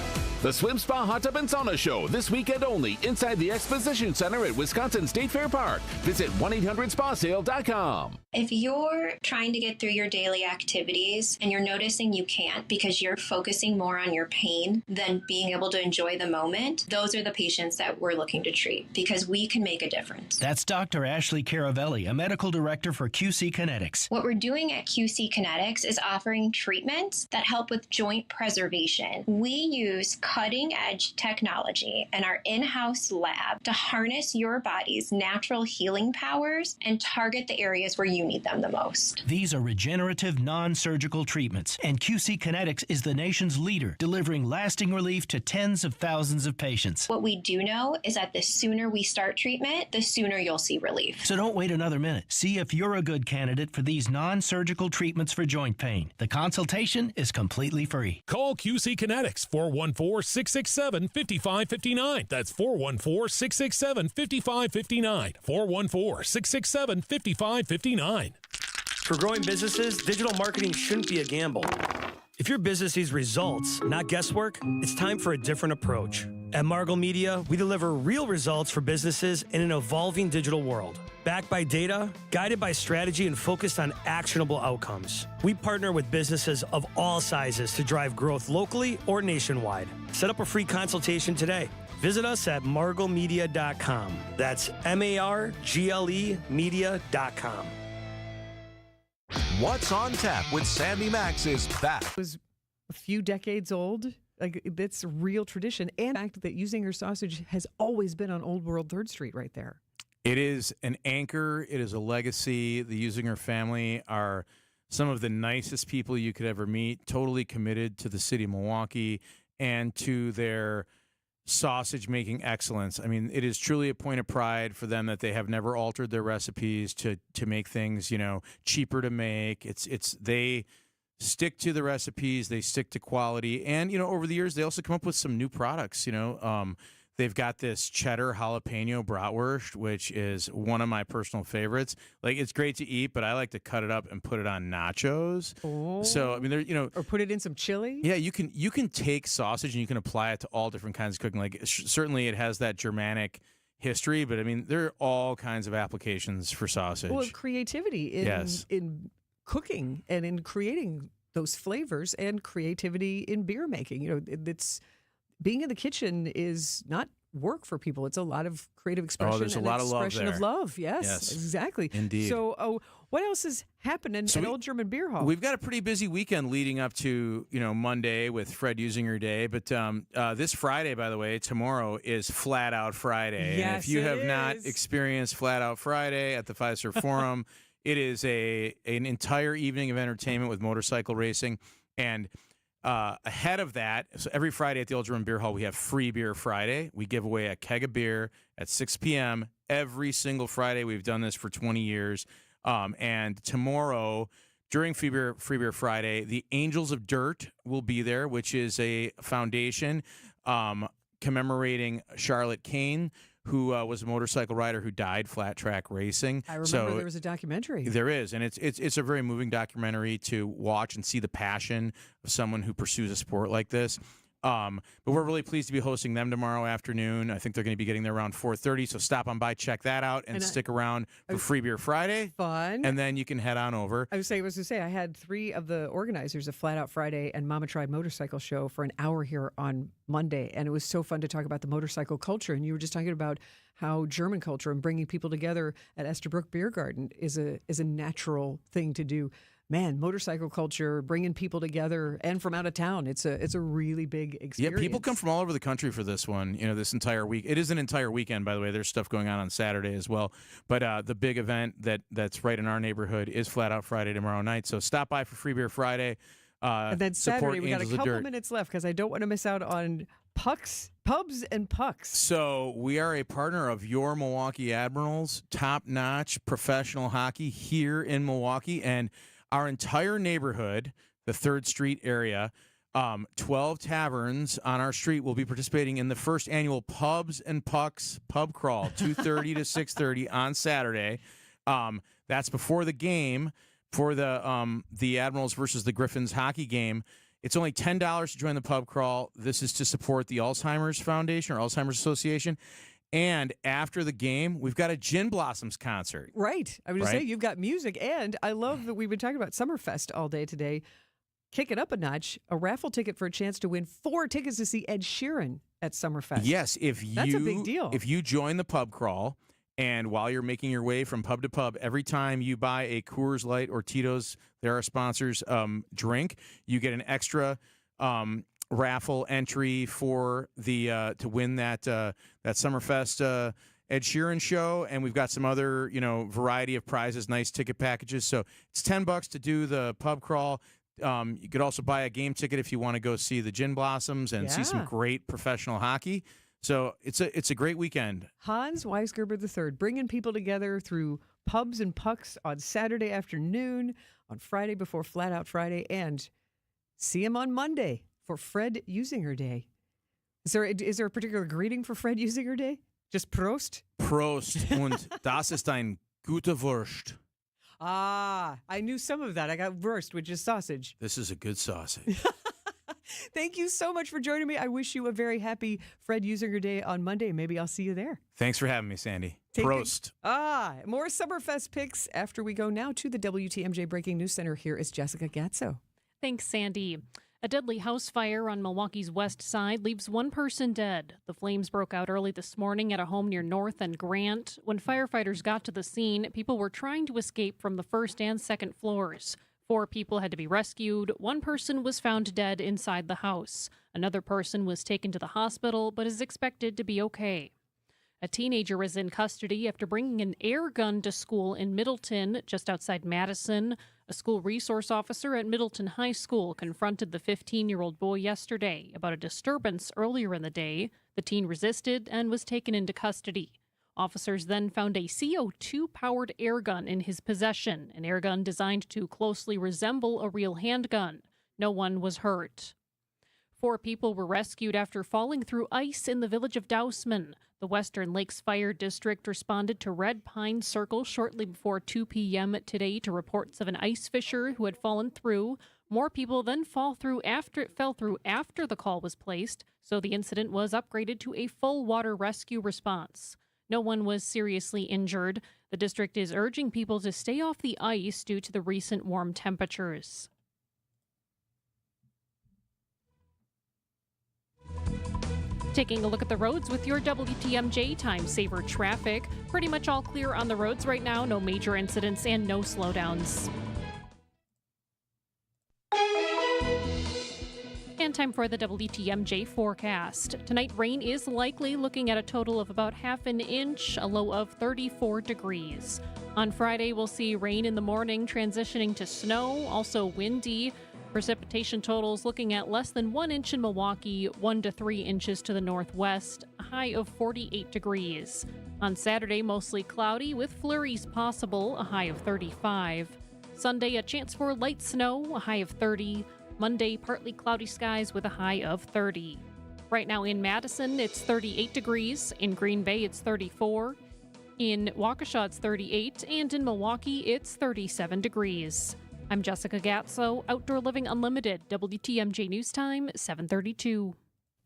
The Swim Spa Hot Tub and Sauna Show this weekend only inside the Exposition Center at Wisconsin State Fair Park. Visit 1-800-SPASale.com. If you're trying to get through your daily activities and you're noticing you can't because you're focusing more on your pain than being able to enjoy the moment, those are the patients that we're looking to treat because we can make a difference. That's Dr. Ashley Caravelli, a medical director for QC Kinetics. What we're doing at QC Kinetics is offering treatments that help with joint preservation. We use cutting-edge technology in our in-house lab to harness your body's natural healing powers and target the areas where you need them the most. These are regenerative, non-surgical treatments, and QC Kinetics is the nation's leader, delivering lasting relief to tens of thousands of patients. What we do know is that the sooner we start treatment, the sooner you'll see relief. So don't wait another minute. See if you're a good candidate for these non-surgical treatments for joint pain. The consultation is completely free. Call QC Kinetics, 414-667-5559. That's 414-667-5559. 414-667-5559. For growing businesses, digital marketing shouldn't be a gamble. If your business needs results, not guesswork, it's time for a different approach. At Margle Media, we deliver real results for businesses in an evolving digital world. Backed by data, guided by strategy, and focused on actionable outcomes. We partner with businesses of all sizes to drive growth locally or nationwide. Set up a free consultation today. Visit us at marglemedia.com. That's MARGLE media.com. What's on Tap with Sandy Maxx is back. It was a few decades old. Like, that's a real tradition. And the fact that Usinger sausage has always been on Old World 3rd Street right there. It is an anchor. It is a legacy. The Usinger family are some of the nicest people you could ever meet, totally committed to the city of Milwaukee and to their sausage-making excellence. I mean, it is truly a point of pride for them that they have never altered their recipes to make things, cheaper to make. They stick to the recipes, they stick to quality, and over the years they also come up with some new products. They've got this cheddar jalapeno bratwurst, which is one of my personal favorites. Like, it's great to eat, but I like to cut it up and put it on nachos. Oh. So, I mean, or put it in some chili. Yeah, you can take sausage and you can apply it to all different kinds of cooking. Like, certainly it has that Germanic history, but I mean, there are all kinds of applications for sausage. Well, creativity in cooking and in creating those flavors, and creativity in beer making. It's being in the kitchen is not work for people. It's a lot of creative expression. there's a and lot of love expression there. of love. Yes, Yes. exactly. Indeed. So, what else is happening at Old German Beer Hall? We've got a pretty busy weekend leading up to Monday with Fred Usinger Day, but this Friday, by the way, tomorrow is Flat Out Friday. And Yes, if you it have not is. experienced Flat Out Friday at the Fiserv Forum, it is an entire evening of entertainment with motorcycle racing. And ahead of that, so every Friday at the Old German Beer Hall, we have Free Beer Friday. We give away a keg of beer at 6 p.m. every single Friday. We've done this for 20 years. And tomorrow, during Free Beer Friday, the Angels of Dirt will be there, which is a foundation commemorating Charlotte Kane, who was a motorcycle rider who died flat track racing. I remember there was a documentary. There is, and it's a very moving documentary to watch and see the passion of someone who pursues a sport like this. But we're really pleased to be hosting them tomorrow afternoon. I think they're going to be getting there around 4:30, so stop on by, check that out, and stick around for Free Beer Friday. Fun. And then you can head on over. I was going to say, I had 3 of the organizers of Flat Out Friday and Mama Tried Motorcycle Show for an hour here on Monday, and it was so fun to talk about the motorcycle culture. And you were just talking about how German culture and bringing people together at Estabrook Beer Garden is a natural thing to do. Man, motorcycle culture, bringing people together, and from out of town, it's a really big experience. Yeah, people come from all over the country for this one. This entire week. It is an entire weekend, by the way. There's stuff going on Saturday as well. But the big event that's right in our neighborhood is Flat Out Friday tomorrow night. So stop by for Free Beer Friday. And then Saturday, we got a Angels of couple Dirt. minutes left because I don't want to miss out on Pubs and Pucks. So we are a partner of your Milwaukee Admirals, top-notch professional hockey here in Milwaukee, and our entire neighborhood, the 3rd Street area, 12 taverns on our street will be participating in the first annual Pubs and Pucks pub crawl, 2:30 to 6:30 on Saturday. That's before the game for the Admirals versus the Griffins hockey game. It's only $10 to join the pub crawl. This is to support the Alzheimer's Foundation or Alzheimer's Association. And after the game, we've got a Gin Blossoms concert. Right. I was going to say, you've got music, and I love that we've been talking about Summerfest all day today. Kick it up a notch, a raffle ticket for a chance to win 4 tickets to see Ed Sheeran at Summerfest. Yes, that's a big deal. If you join the pub crawl, and while you're making your way from pub to pub, every time you buy a Coors Light or Tito's, they're our sponsors, drink, you get an extra raffle entry for the to win that Summerfest Ed Sheeran show, and we've got some other variety of prizes, nice ticket packages. So it's $10 to do the pub crawl. You could also buy a game ticket if you want to go see the Gin Blossoms and see some great professional hockey. So it's a great weekend. Hans Weisgerber III, bringing people together through Pubs and Pucks on Saturday afternoon, on Friday before Flat Out Friday, and see him on Monday for Fred Usinger Day. Is there a particular greeting for Fred Usinger Day? Just Prost? Prost und das ist ein gute Wurst. Ah, I knew some of that. I got Wurst, which is sausage. This is a good sausage. Thank you so much for joining me. I wish you a very happy Fred Usinger Day on Monday. Maybe I'll see you there. Thanks for having me, Sandy. Prost. More Summerfest picks after we go now to the WTMJ Breaking News Center. Here is Jessica Gatso. Thanks, Sandy. A deadly house fire on Milwaukee's west side leaves 1 person dead. The flames broke out early this morning at a home near North and Grant. When firefighters got to the scene, people were trying to escape from the 1st and 2nd floors. 4 people had to be rescued. 1 person was found dead inside the house. Another person was taken to the hospital, but is expected to be okay. A teenager is in custody after bringing an air gun to school in Middleton, just outside Madison. A school resource officer at Middleton High School confronted the 15-year-old boy yesterday about a disturbance earlier in the day. The teen resisted and was taken into custody. Officers then found a CO2-powered air gun in his possession, an air gun designed to closely resemble a real handgun. No one was hurt. 4 people were rescued after falling through ice in the village of Dousman. The Western Lakes Fire District responded to Red Pine Circle shortly before 2 p.m. today to reports of an ice fisher who had fallen through. More people then fell through after the call was placed, so the incident was upgraded to a full water rescue response. No one was seriously injured. The district is urging people to stay off the ice due to the recent warm temperatures. Taking a look at the roads with your WTMJ Time Saver traffic. Pretty much all clear on the roads right now. No major incidents and no slowdowns. And time for the WTMJ forecast. Tonight, rain is likely, looking at a total of about half an inch, a low of 34 degrees. On Friday, we'll see rain in the morning, transitioning to snow, also windy. Precipitation totals looking at less than 1 inch in Milwaukee, 1 to 3 inches to the northwest, a high of 48 degrees. On Saturday, mostly cloudy with flurries possible, a high of 35. Sunday, a chance for light snow, a high of 30. Monday, partly cloudy skies with a high of 30. Right now in Madison, it's 38 degrees. In Green Bay, it's 34. In Waukesha, it's 38. And in Milwaukee, it's 37 degrees. I'm Jessica Gatso, Outdoor Living Unlimited, WTMJ News Time, 7:32.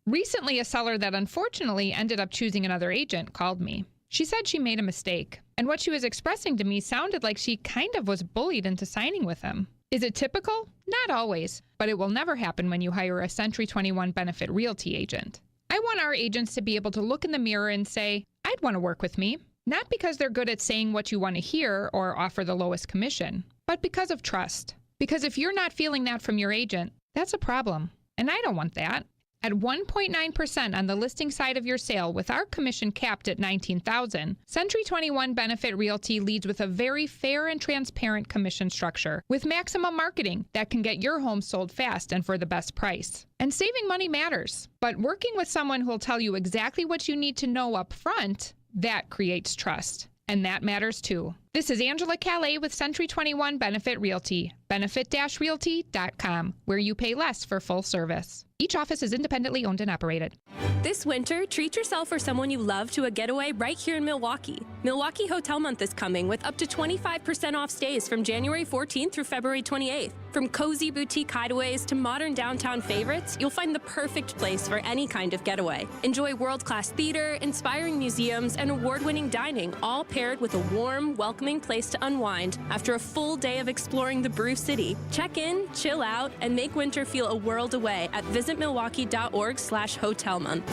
Recently, a seller that unfortunately ended up choosing another agent called me. She said she made a mistake, and what she was expressing to me sounded like she kind of was bullied into signing with him. Is it typical? Not always, but it will never happen when you hire a Century 21 Benefit Realty agent. I want our agents to be able to look in the mirror and say, I'd want to work with me. Not because they're good at saying what you want to hear or offer the lowest commission, but because of trust. Because if you're not feeling that from your agent, that's a problem. And I don't want that. At 1.9% on the listing side of your sale with our commission capped at $19,000, Century 21 Benefit Realty leads with a very fair and transparent commission structure with maximum marketing that can get your home sold fast and for the best price. And saving money matters, but working with someone who will tell you exactly what you need to know up front, that creates trust. And that matters too. This is Angela Calais with Century 21 Benefit Realty, benefit-realty.com, where you pay less for full service. Each office is independently owned and operated. This winter, treat yourself or someone you love to a getaway right here in Milwaukee. Milwaukee Hotel Month is coming with up to 25% off stays from January 14th through February 28th. From cozy boutique hideaways to modern downtown favorites, you'll find the perfect place for any kind of getaway. Enjoy world-class theater, inspiring museums, and award-winning dining, all paired with a warm, welcoming place to unwind after a full day of exploring the Brew City. Check in, chill out, and make winter feel a world away at visitmilwaukee.org/hotelmonth.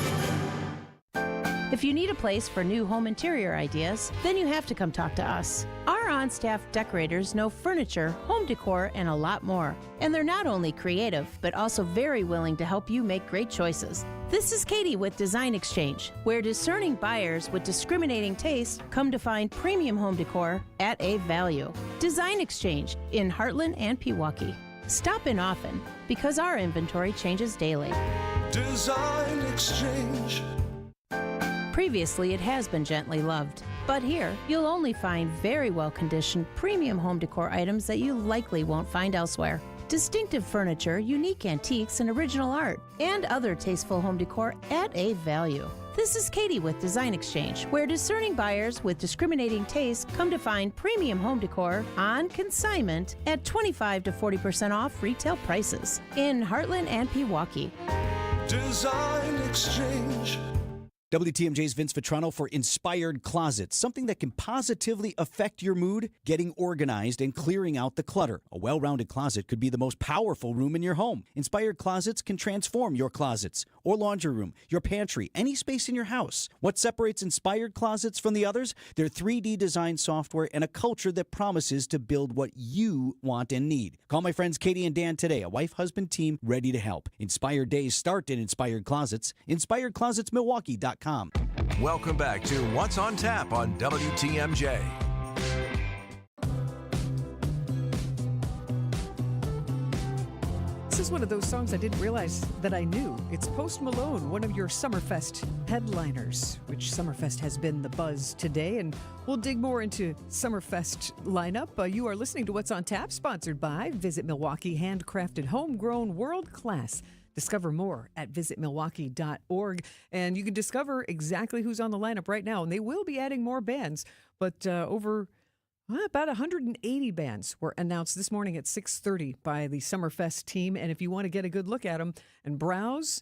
If you need a place for new home interior ideas, then you have to come talk to us. Our on-staff decorators know furniture, home decor, and a lot more. And they're not only creative, but also very willing to help you make great choices. This is Katie with Design Exchange, where discerning buyers with discriminating taste come to find premium home decor at a value. Design Exchange in Heartland and Pewaukee. Stop in often because our inventory changes daily. Design Exchange. Previously, it has been gently loved. But here, you'll only find very well-conditioned premium home decor items that you likely won't find elsewhere. Distinctive furniture, unique antiques, and original art, and other tasteful home decor at a value. This is Katie with Design Exchange, where discerning buyers with discriminating taste come to find premium home decor on consignment at 25 to 40% off retail prices in Heartland and Pewaukee. Design Exchange. WTMJ's Vince Vitrano for Inspired Closets, something that can positively affect your mood, getting organized and clearing out the clutter. A well-rounded closet could be the most powerful room in your home. Inspired Closets can transform your closets or laundry room, your pantry, any space in your house. What separates Inspired Closets from the others? Their 3D design software and a culture that promises to build what you want and need. Call my friends Katie and Dan today, a wife-husband team ready to help. Inspired days start in Inspired Closets. InspiredClosetsMilwaukee.com. Welcome back to What's on Tap on WTMJ. This is one of those songs I didn't realize that I knew. It's Post Malone, one of your Summerfest headliners, which Summerfest has been the buzz today, and we'll dig more into Summerfest lineup. You are listening to What's on Tap, sponsored by Visit Milwaukee, handcrafted, homegrown, world-class. Discover more at visitmilwaukee.org, and you can discover exactly who's on the lineup right now, and they will be adding more bands, but about 180 bands were announced this morning at 6:30 by the Summerfest team. And if you want to get a good look at them and browse,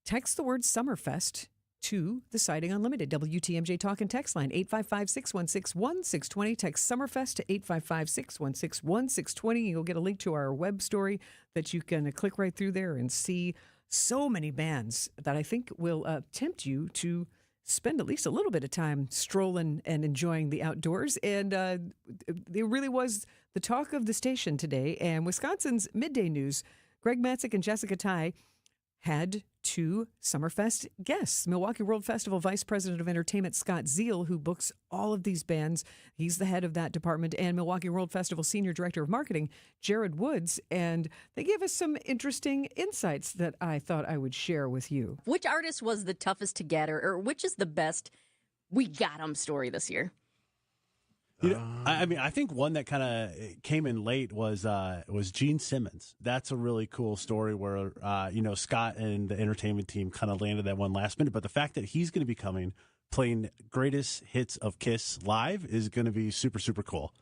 text the word Summerfest to the Siding Unlimited WTMJ Talk and Text line 855-616-1620. Text Summerfest to 855-616-1620. You'll get a link to our web story that you can click right through there and see so many bands that I think will tempt you to spend at least a little bit of time strolling and enjoying the outdoors. And it really was the talk of the station today. And Wisconsin's Midday News, Greg Matzik and Jessica Ty had two Summerfest guests. Milwaukee World Festival Vice President of Entertainment Scott Zeal, who books all of these bands. He's the head of that department. And Milwaukee World Festival Senior Director of Marketing, Jared Woods. And they gave us some interesting insights that I thought I would share with you. Which artist was the toughest to get, or which is the best we got 'em story this year? You know, I mean, I think one that kind of came in late was Gene Simmons. That's a really cool story where Scott and the entertainment team kind of landed that one last minute. But the fact that he's going to be playing greatest hits of Kiss live is going to be super, super cool.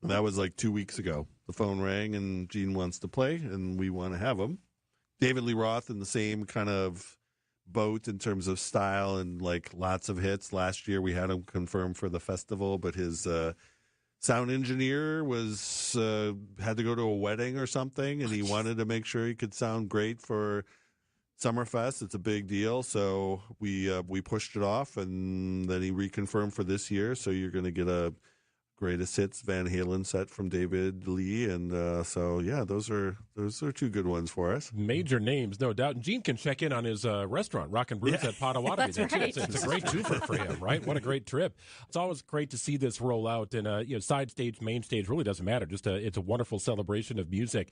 That was like 2 weeks ago. The phone rang and Gene wants to play, and we want to have him. David Lee Roth in the same kind of boat in terms of style and like lots of hits. Last year we had him confirmed for the festival, but his sound engineer was had to go to a wedding or something, and he wanted to make sure he could sound great for Summerfest. It's a big deal, so we pushed it off, and then he reconfirmed for this year. So you're going to get a greatest hits Van Halen set from David Lee, and those are two good ones for us. Major names, no doubt. And Gene can check in on his restaurant, Rock and Brews at Potawatomi. That's right. It's a great twofer for him, right? What a great trip! It's always great to see this roll out, and side stage, main stage really doesn't matter. It's a wonderful celebration of music.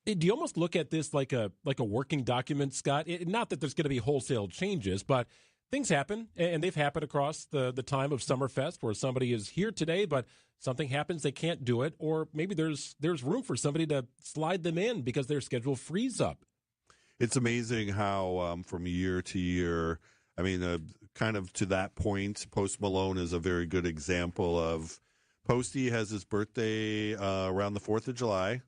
Do you almost look at this like a working document, Scott? Not that there's going to be wholesale changes, but things happen, and they've happened across the time of Summerfest, where somebody is here today, but something happens, they can't do it, or maybe there's room for somebody to slide them in because their schedule frees up. It's amazing how from year to year, I mean, kind of to that point, Post Malone is a very good example of Posty has his birthday around the 4th of July.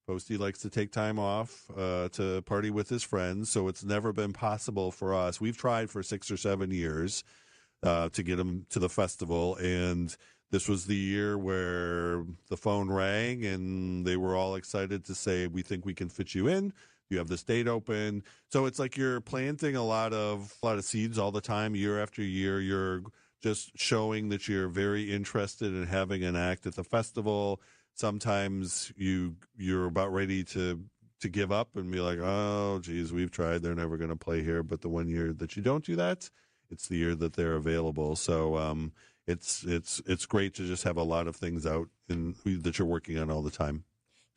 Posty likes to take time off to party with his friends, so it's never been possible for us. We've tried for 6 or 7 years to get him to the festival, and this was the year where the phone rang, and they were all excited to say, we think we can fit you in. You have this date open. So it's like you're planting a lot of seeds all the time, year after year. You're just showing that you're very interested in having an act at the festival. Sometimes you're about ready to give up and be like, oh, geez, we've tried. They're never going to play here. But the one year that you don't do that, it's the year that they're available. So it's great to just have a lot of things out that you're working on all the time.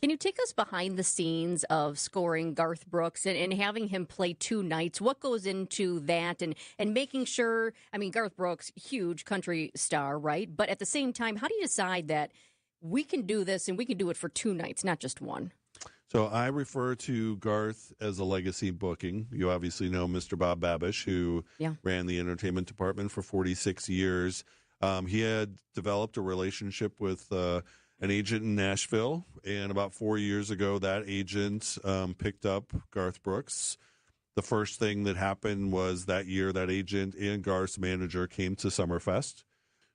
Can you take us behind the scenes of scoring Garth Brooks and having him play 2 nights? What goes into that and making sure, I mean, Garth Brooks, huge country star, right? But at the same time, how do you decide that we can do this and we can do it for 2 nights, not just one? So I refer to Garth as a legacy booking. You obviously know Mr. Bob Babish, who ran the entertainment department for 46 years. He had developed a relationship with an agent in Nashville, and about 4 years ago, that agent picked up Garth Brooks. The first thing that happened was that year that agent and Garth's manager came to Summerfest,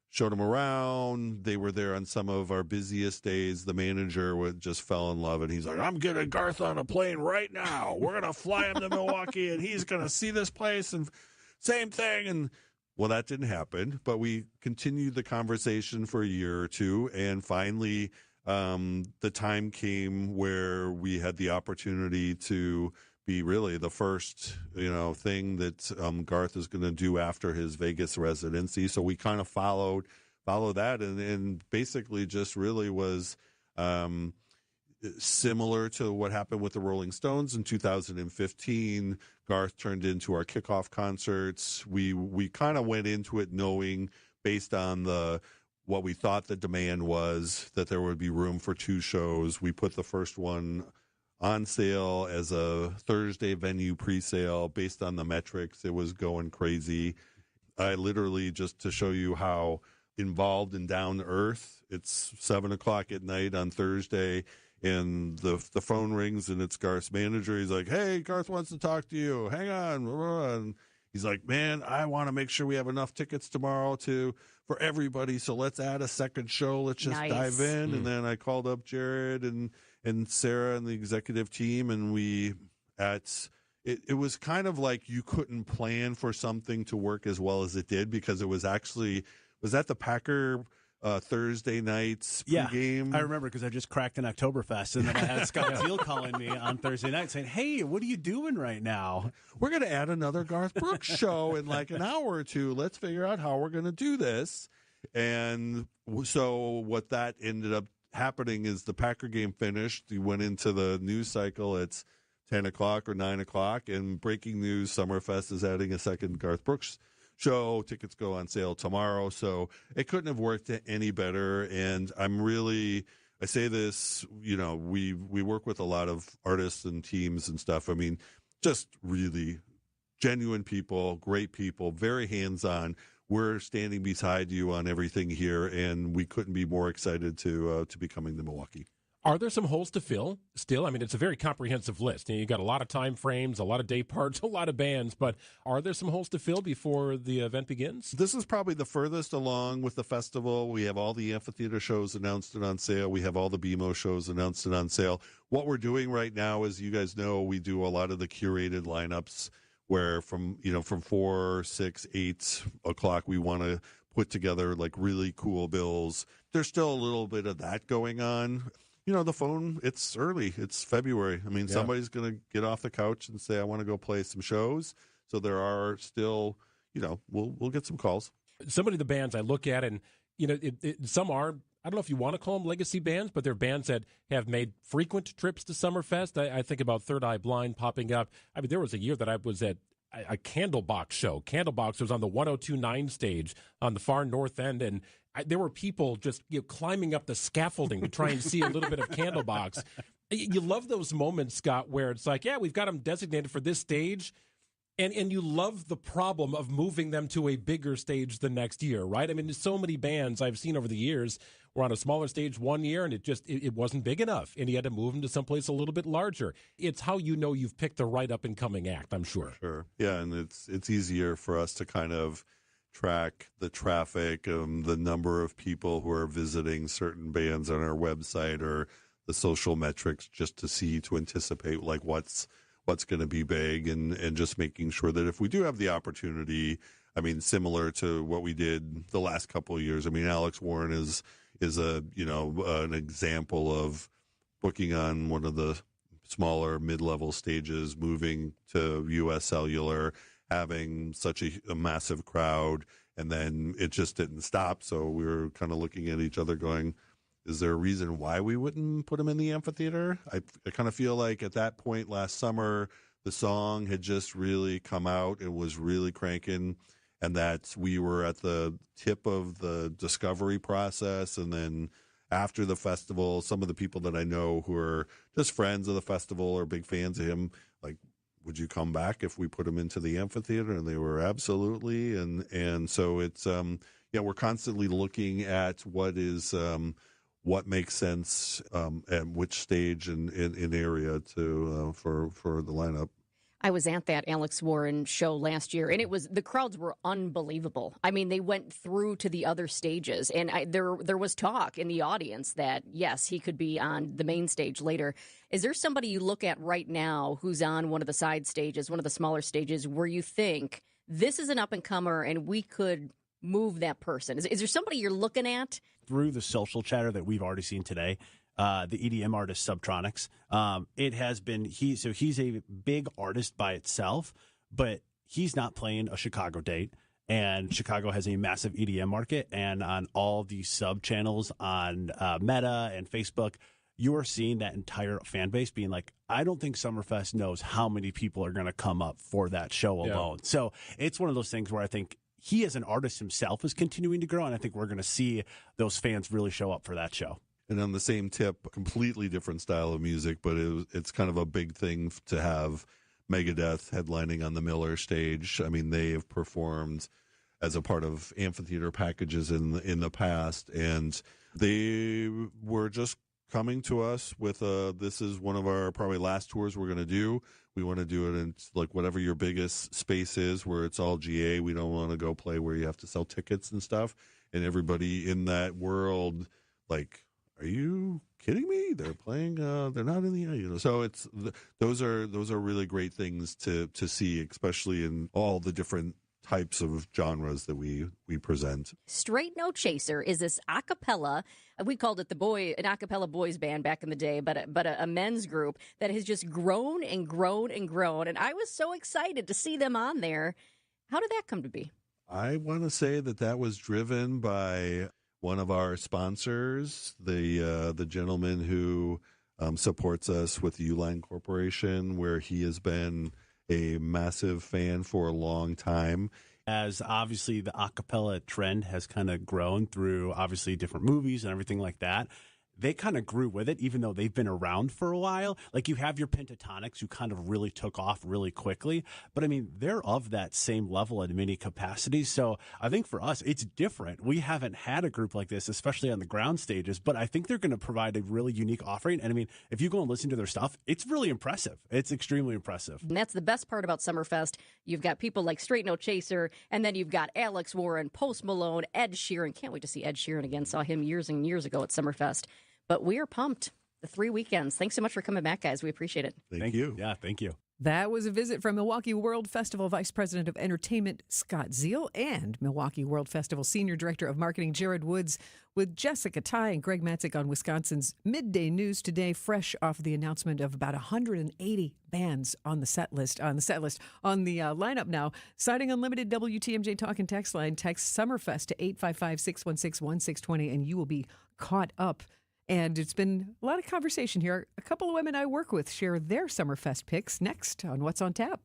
showed him around. They were there on some of our busiest days. The manager just fell in love, and he's like, I'm getting Garth on a plane right now. We're going to fly him to Milwaukee, and he's going to see this place, and same thing. And well, that didn't happen, but we continued the conversation for a year or two, and finally the time came where we had the opportunity to be really the first, thing that Garth is going to do after his Vegas residency. So we kind of follow that, and basically just really was similar to what happened with the Rolling Stones in 2015. Garth turned into our kickoff concerts. We kind of went into it knowing, based on what we thought the demand was, that there would be room for 2 shows. We put the first one on sale as a Thursday venue pre-sale. Based on the metrics, it was going crazy. I literally, just to show you how involved and down to earth, it's 7:00 at night on Thursday, and the phone rings, and it's Garth's manager. He's like, hey, Garth wants to talk to you. Hang on. And he's like, man, I want to make sure we have enough tickets tomorrow for everybody, so let's add a second show. Let's just dive in. And then I called up Jared and Sarah and the executive team, and it was kind of like you couldn't plan for something to work as well as it did, because it was actually, was that the Packer Thursday nights pregame? I remember because I just cracked an Oktoberfest, and then I had Scott Zeal calling me on Thursday night saying, "Hey, what are you doing right now?" We're going to add another Garth Brooks show in like an hour or two. Let's figure out how we're going to do this. And so what that ended up happening is the Packer game finished. You went into the news cycle. It's 10 o'clock or 9 o'clock, and breaking news, Summerfest is adding a second Garth Brooks show. Tickets go on sale tomorrow, so it couldn't have worked any better. And I say this, we work with a lot of artists and teams and stuff. I mean, just really genuine people, great people, very hands-on. We're standing beside you on everything here, and we couldn't be more excited to be coming to Milwaukee. Are there some holes to fill still? I mean, it's a very comprehensive list. You got a lot of time frames, a lot of day parts, a lot of bands, but are there some holes to fill before the event begins? This is probably the furthest along with the festival. We have all the amphitheater shows announced and on sale. We have all the BMO shows announced and on sale. What we're doing right now, as you guys know, we do a lot of the curated lineups where from 4, 6, 8 o'clock, we want to put together like really cool bills. There's still a little bit of that going on. The phone, it's early. It's February. I mean, somebody's going to get off the couch and say, I want to go play some shows. So there are still, we'll get some calls. So many of the bands I look at, and, some are, I don't know if you want to call them legacy bands, but they're bands that have made frequent trips to Summerfest. I think about Third Eye Blind popping up. I mean, there was a year that I was at a Candlebox show. Candlebox was on the 102.9 stage on the far north end, and there were people just climbing up the scaffolding to try and see a little bit of Candlebox. You love those moments, Scott, where it's like, we've got them designated for this stage, and you love the problem of moving them to a bigger stage the next year, right? I mean, there's so many bands I've seen over the years were on a smaller stage one year, and it wasn't big enough, and you had to move them to someplace a little bit larger. It's how you've picked the right up-and-coming act, I'm sure. Sure. Yeah, and it's easier for us to kind of track the traffic, the number of people who are visiting certain bands on our website, or the social metrics, just to anticipate like what's going to be big, and just making sure that if we do have the opportunity, I mean, similar to what we did the last couple of years. I mean, Alex Warren is an example of booking on one of the smaller mid-level stages, moving to U.S. Cellular, having such a massive crowd, and then it just didn't stop. So we were kind of looking at each other going, is there a reason why we wouldn't put them in the amphitheater? I kind of feel like at that point last summer, the song had just really come out. It was really cranking, and that we were at the tip of the discovery process. And then after the festival, some of the people that I know who are just friends of the festival or big fans of him, like, would you come back if we put them into the amphitheater? And they were absolutely. And so it's, we're constantly looking at what makes sense at which stage and in area for the lineup. I was at that Alex Warren show last year, and the crowds were unbelievable. I mean, they went through to the other stages, and there was talk in the audience that, yes, he could be on the main stage later. Is there somebody you look at right now who's on one of the side stages, one of the smaller stages, where you think this is an up-and-comer and we could move that person? Is there somebody you're looking at? Through the social chatter that we've already seen today, the EDM artist Subtronics. It has been he's a big artist by itself, but he's not playing a Chicago date. And Chicago has a massive EDM market, and on all the sub channels on Meta and Facebook, you are seeing that entire fan base being like, I don't think Summerfest knows how many people are going to come up for that show alone. So it's one of those things where I think he as an artist himself is continuing to grow, and I think we're going to see those fans really show up for that show. And on the same tip, completely different style of music, but it's kind of a big thing to have Megadeth headlining on the Miller stage. I mean, they have performed as a part of amphitheater packages in the past, and they were just coming to us with this is one of our probably last tours we're going to do. We want to do it in like whatever your biggest space is, where it's all GA. We don't want to go play where you have to sell tickets and stuff. And everybody in that world, like, are you kidding me? They're playing. They're not in the. So those are really great things to see, especially in all the different types of genres that we present. Straight No Chaser is this a cappella. We called it an a cappella boys band back in the day, but a men's group that has just grown and grown and grown. And I was so excited to see them on there. How did that come to be? I want to say that was driven by one of our sponsors, the gentleman who supports us with Uline Corporation, where he has been a massive fan for a long time. As obviously the a cappella trend has kind of grown through obviously different movies and everything like that, they kind of grew with it, even though they've been around for a while. Like you have your Pentatonics who kind of really took off really quickly. But I mean, they're of that same level in many capacities. So I think for us, it's different. We haven't had a group like this, especially on the ground stages, but I think they're going to provide a really unique offering. And I mean, if you go and listen to their stuff, it's really impressive. It's extremely impressive. And that's the best part about Summerfest. You've got people like Straight No Chaser, and then you've got Alex Warren, Post Malone, Ed Sheeran. Can't wait to see Ed Sheeran again. Saw him years and years ago at Summerfest. But we are pumped. The 3 weekends. Thanks so much for coming back, guys. We appreciate it. Thank you. Yeah, thank you. That was a visit from Milwaukee World Festival Vice President of Entertainment Scott Zeal and Milwaukee World Festival Senior Director of Marketing Jared Woods with Jessica Ty and Greg Matzik on Wisconsin's Midday News today, fresh off the announcement of about 180 bands on the lineup now. Citing Unlimited WTMJ Talk and Text line, text Summerfest to 855-616-1620 and you will be caught up. And it's been a lot of conversation here. A couple of women I work with share their Summerfest picks next on What's on Tap.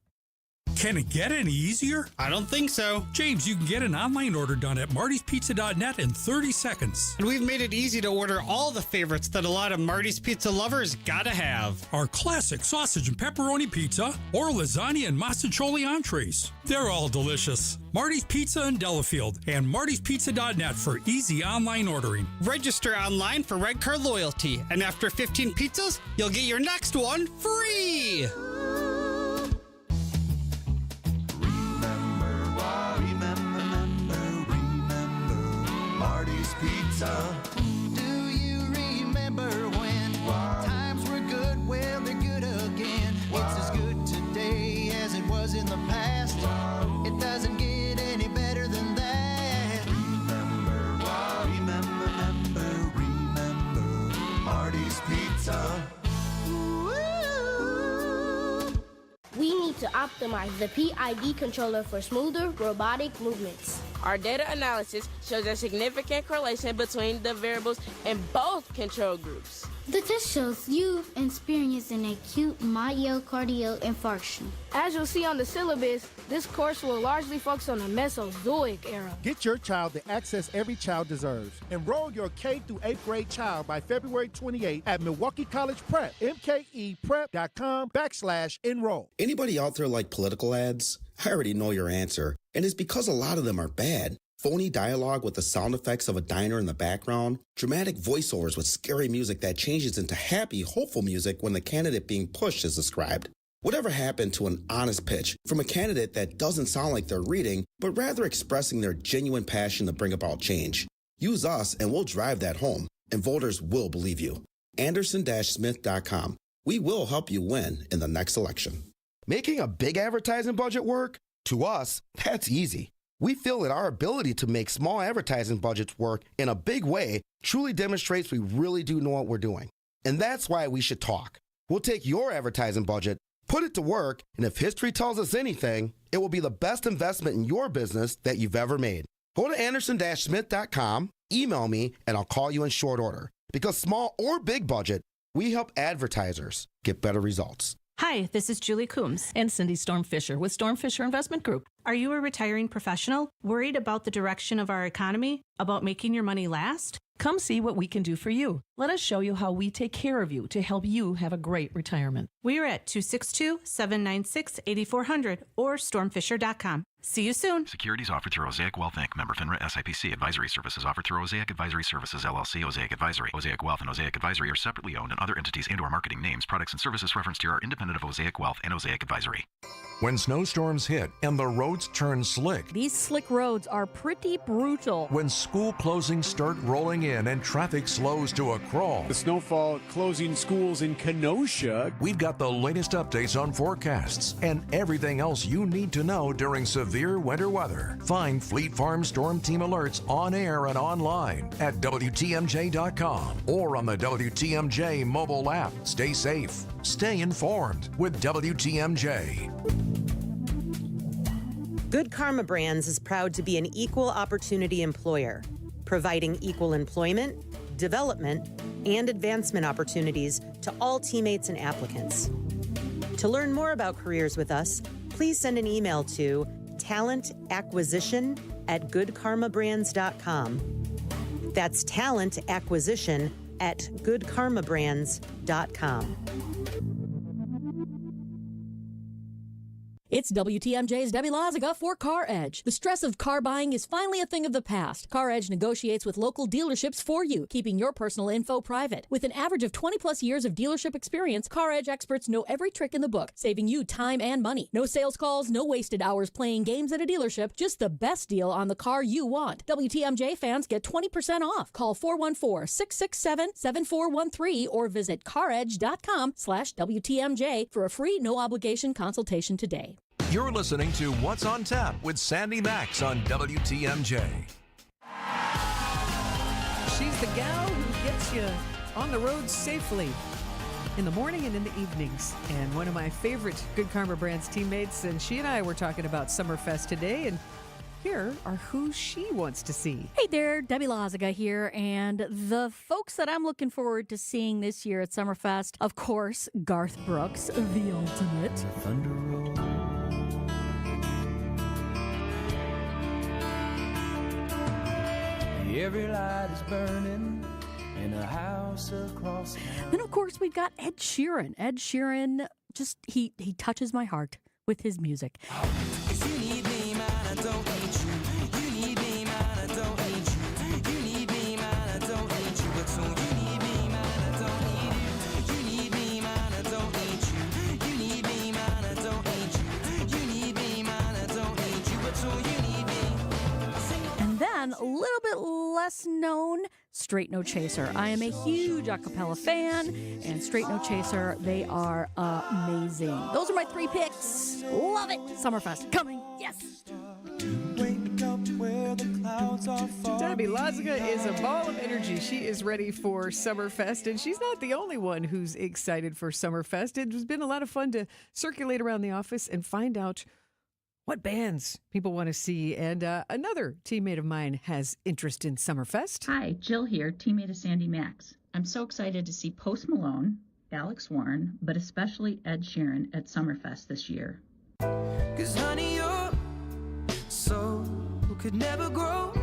Can it get any easier? I don't think so. James, you can get an online order done at martyspizza.net in 30 seconds. And we've made it easy to order all the favorites that a lot of Marty's Pizza lovers gotta have. Our classic sausage and pepperoni pizza or lasagna and masticholi entrees. They're all delicious. Marty's Pizza in Delafield and martyspizza.net for easy online ordering. Register online for Red Card Loyalty, and after 15 pizzas, you'll get your next one free! Pizza. Do you remember when times were good? Well, they're good again. It's as good today as it was in the past. It doesn't get any better than that. Remember Marty's Pizza. We need to optimize the PID controller for smoother robotic movements. Our data analysis shows a significant correlation between the variables in both control groups. The test shows you've experienced an acute myocardial infarction. As you'll see on the syllabus, this course will largely focus on the Mesozoic era. Get your child the access every child deserves. Enroll your K through 8th grade child by February 28 at Milwaukee College Prep, mkeprep.com/enroll. Anybody out there like political ads? I already know your answer, and it's because a lot of them are bad. Phony dialogue with the sound effects of a diner in the background, dramatic voiceovers with scary music that changes into happy, hopeful music when the candidate being pushed is described. Whatever happened to an honest pitch from a candidate that doesn't sound like they're reading, but rather expressing their genuine passion to bring about change? Use us and we'll drive that home, and voters will believe you. Anderson-Smith.com. We will help you win in the next election. Making a big advertising budget work? To us, that's easy. We feel that our ability to make small advertising budgets work in a big way truly demonstrates we really do know what we're doing. And that's why we should talk. We'll take your advertising budget, put it to work, and if history tells us anything, it will be the best investment in your business that you've ever made. Go to Anderson-Smith.com, email me, and I'll call you in short order. Because small or big budget, we help advertisers get better results. Hi, this is Julie Coombs and Cindy Storm Fisher with Storm Fisher Investment Group. Are you a retiring professional worried about the direction of our economy, about making your money last? Come see what we can do for you. Let us show you how we take care of you to help you have a great retirement. We are at 262-796-8400 or stormfisher.com. See you soon. Securities offered through Osaic Wealth Inc. Member FINRA SIPC. Advisory services offered through Osaic Advisory Services LLC. Osaic Advisory. Osaic Wealth and Osaic Advisory are separately owned, and other entities and/or marketing names, products, and services referenced here are independent of Osaic Wealth and Osaic Advisory. When snowstorms hit and the roads turn slick. These slick roads are pretty brutal. When school closings start rolling in and traffic slows to a crawl. The snowfall closing schools in Kenosha. We've got the latest updates on forecasts and everything else you need to know during severe winter weather. Find Fleet Farm Storm Team alerts on air and online at WTMJ.com or on the WTMJ mobile app. Stay safe. Stay informed with WTMJ. Good Karma Brands is proud to be an equal opportunity employer, providing equal employment, development, and advancement opportunities to all teammates and applicants. To learn more about careers with us, please send an email to talentacquisition@goodkarmabrands.com. That's talentacquisition@goodkarmabrands.com. It's WTMJ's Debbie Loziga for Car Edge. The stress of car buying is finally a thing of the past. Car Edge negotiates with local dealerships for you, keeping your personal info private. With an average of 20-plus years of dealership experience, Car Edge experts know every trick in the book, saving you time and money. No sales calls, no wasted hours playing games at a dealership, just the best deal on the car you want. WTMJ fans get 20% off. Call 414-667-7413 or visit caredge.com/WTMJ for a free no-obligation consultation today. You're listening to What's on Tap with Sandy Maxx on WTMJ. She's the gal who gets you on the road safely in the morning and in the evenings. And one of my favorite Good Karma Brands teammates, and she and I were talking about Summerfest today, and here are who she wants to see. Hey there, Debbie Loziga here, and the folks that I'm looking forward to seeing this year at Summerfest, of course, Garth Brooks, the ultimate. Thunder roll. Every light is burning in a house across town. Then, of course, we've got Ed Sheeran. Ed Sheeran, just, he touches my heart with his music. If you need me, man, I don't need you. You need me, man, I don't need you. You need me, man, I don't need you. But so you need me, man, I don't need you. You need me, man, I don't need you. You need me, man, I don't need you. You need me, man, I don't need you. But so you need me. And then, a little bit less known, Straight No Chaser. I am a huge a cappella fan, and Straight No Chaser, they are amazing. Those are my three picks. Love it. Summerfest coming. Yes. Wake up where the clouds are falling. Debbie Loziga is a ball of energy. She is ready for Summerfest, and she's not the only one who's excited for Summerfest. It's been a lot of fun to circulate around the office and find out what bands people want to see. And another teammate of mine has interest in Summerfest. Hi, Jill here, teammate of Sandy Maxx. I'm so excited to see Post Malone, Alex Warren, but especially Ed Sheeran at Summerfest this year. 'Cause honey, your soul could never grow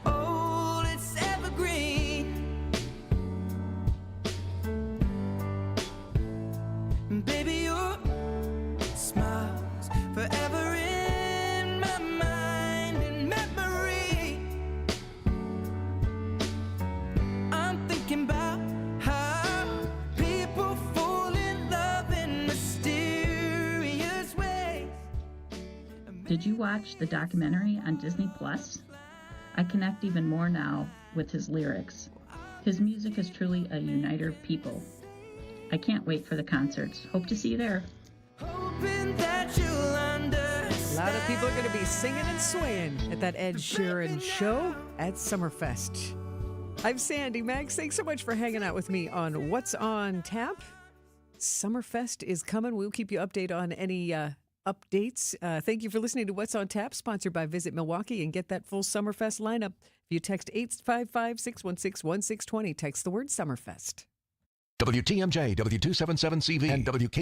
old, it's evergreen. Baby, your smile's forever in my mind and memory. I'm thinking about how people fall in love in mysterious ways. Did you watch the documentary on Disney Plus? I connect even more now with his lyrics. His music is truly a uniter of people. I can't wait for the concerts. Hope to see you there. Hoping that you'll understand. A lot of people are going to be singing and swaying at that Ed Sheeran show at Summerfest. I'm Sandy Maxx. Thanks so much for hanging out with me on What's on Tap. Summerfest is coming. We'll keep you updated on any updates. Thank you for listening to What's on Tap, sponsored by Visit Milwaukee, and get that full Summerfest lineup. If you text 855-616-1620, text the word Summerfest. WTMJ, W277CV, and WK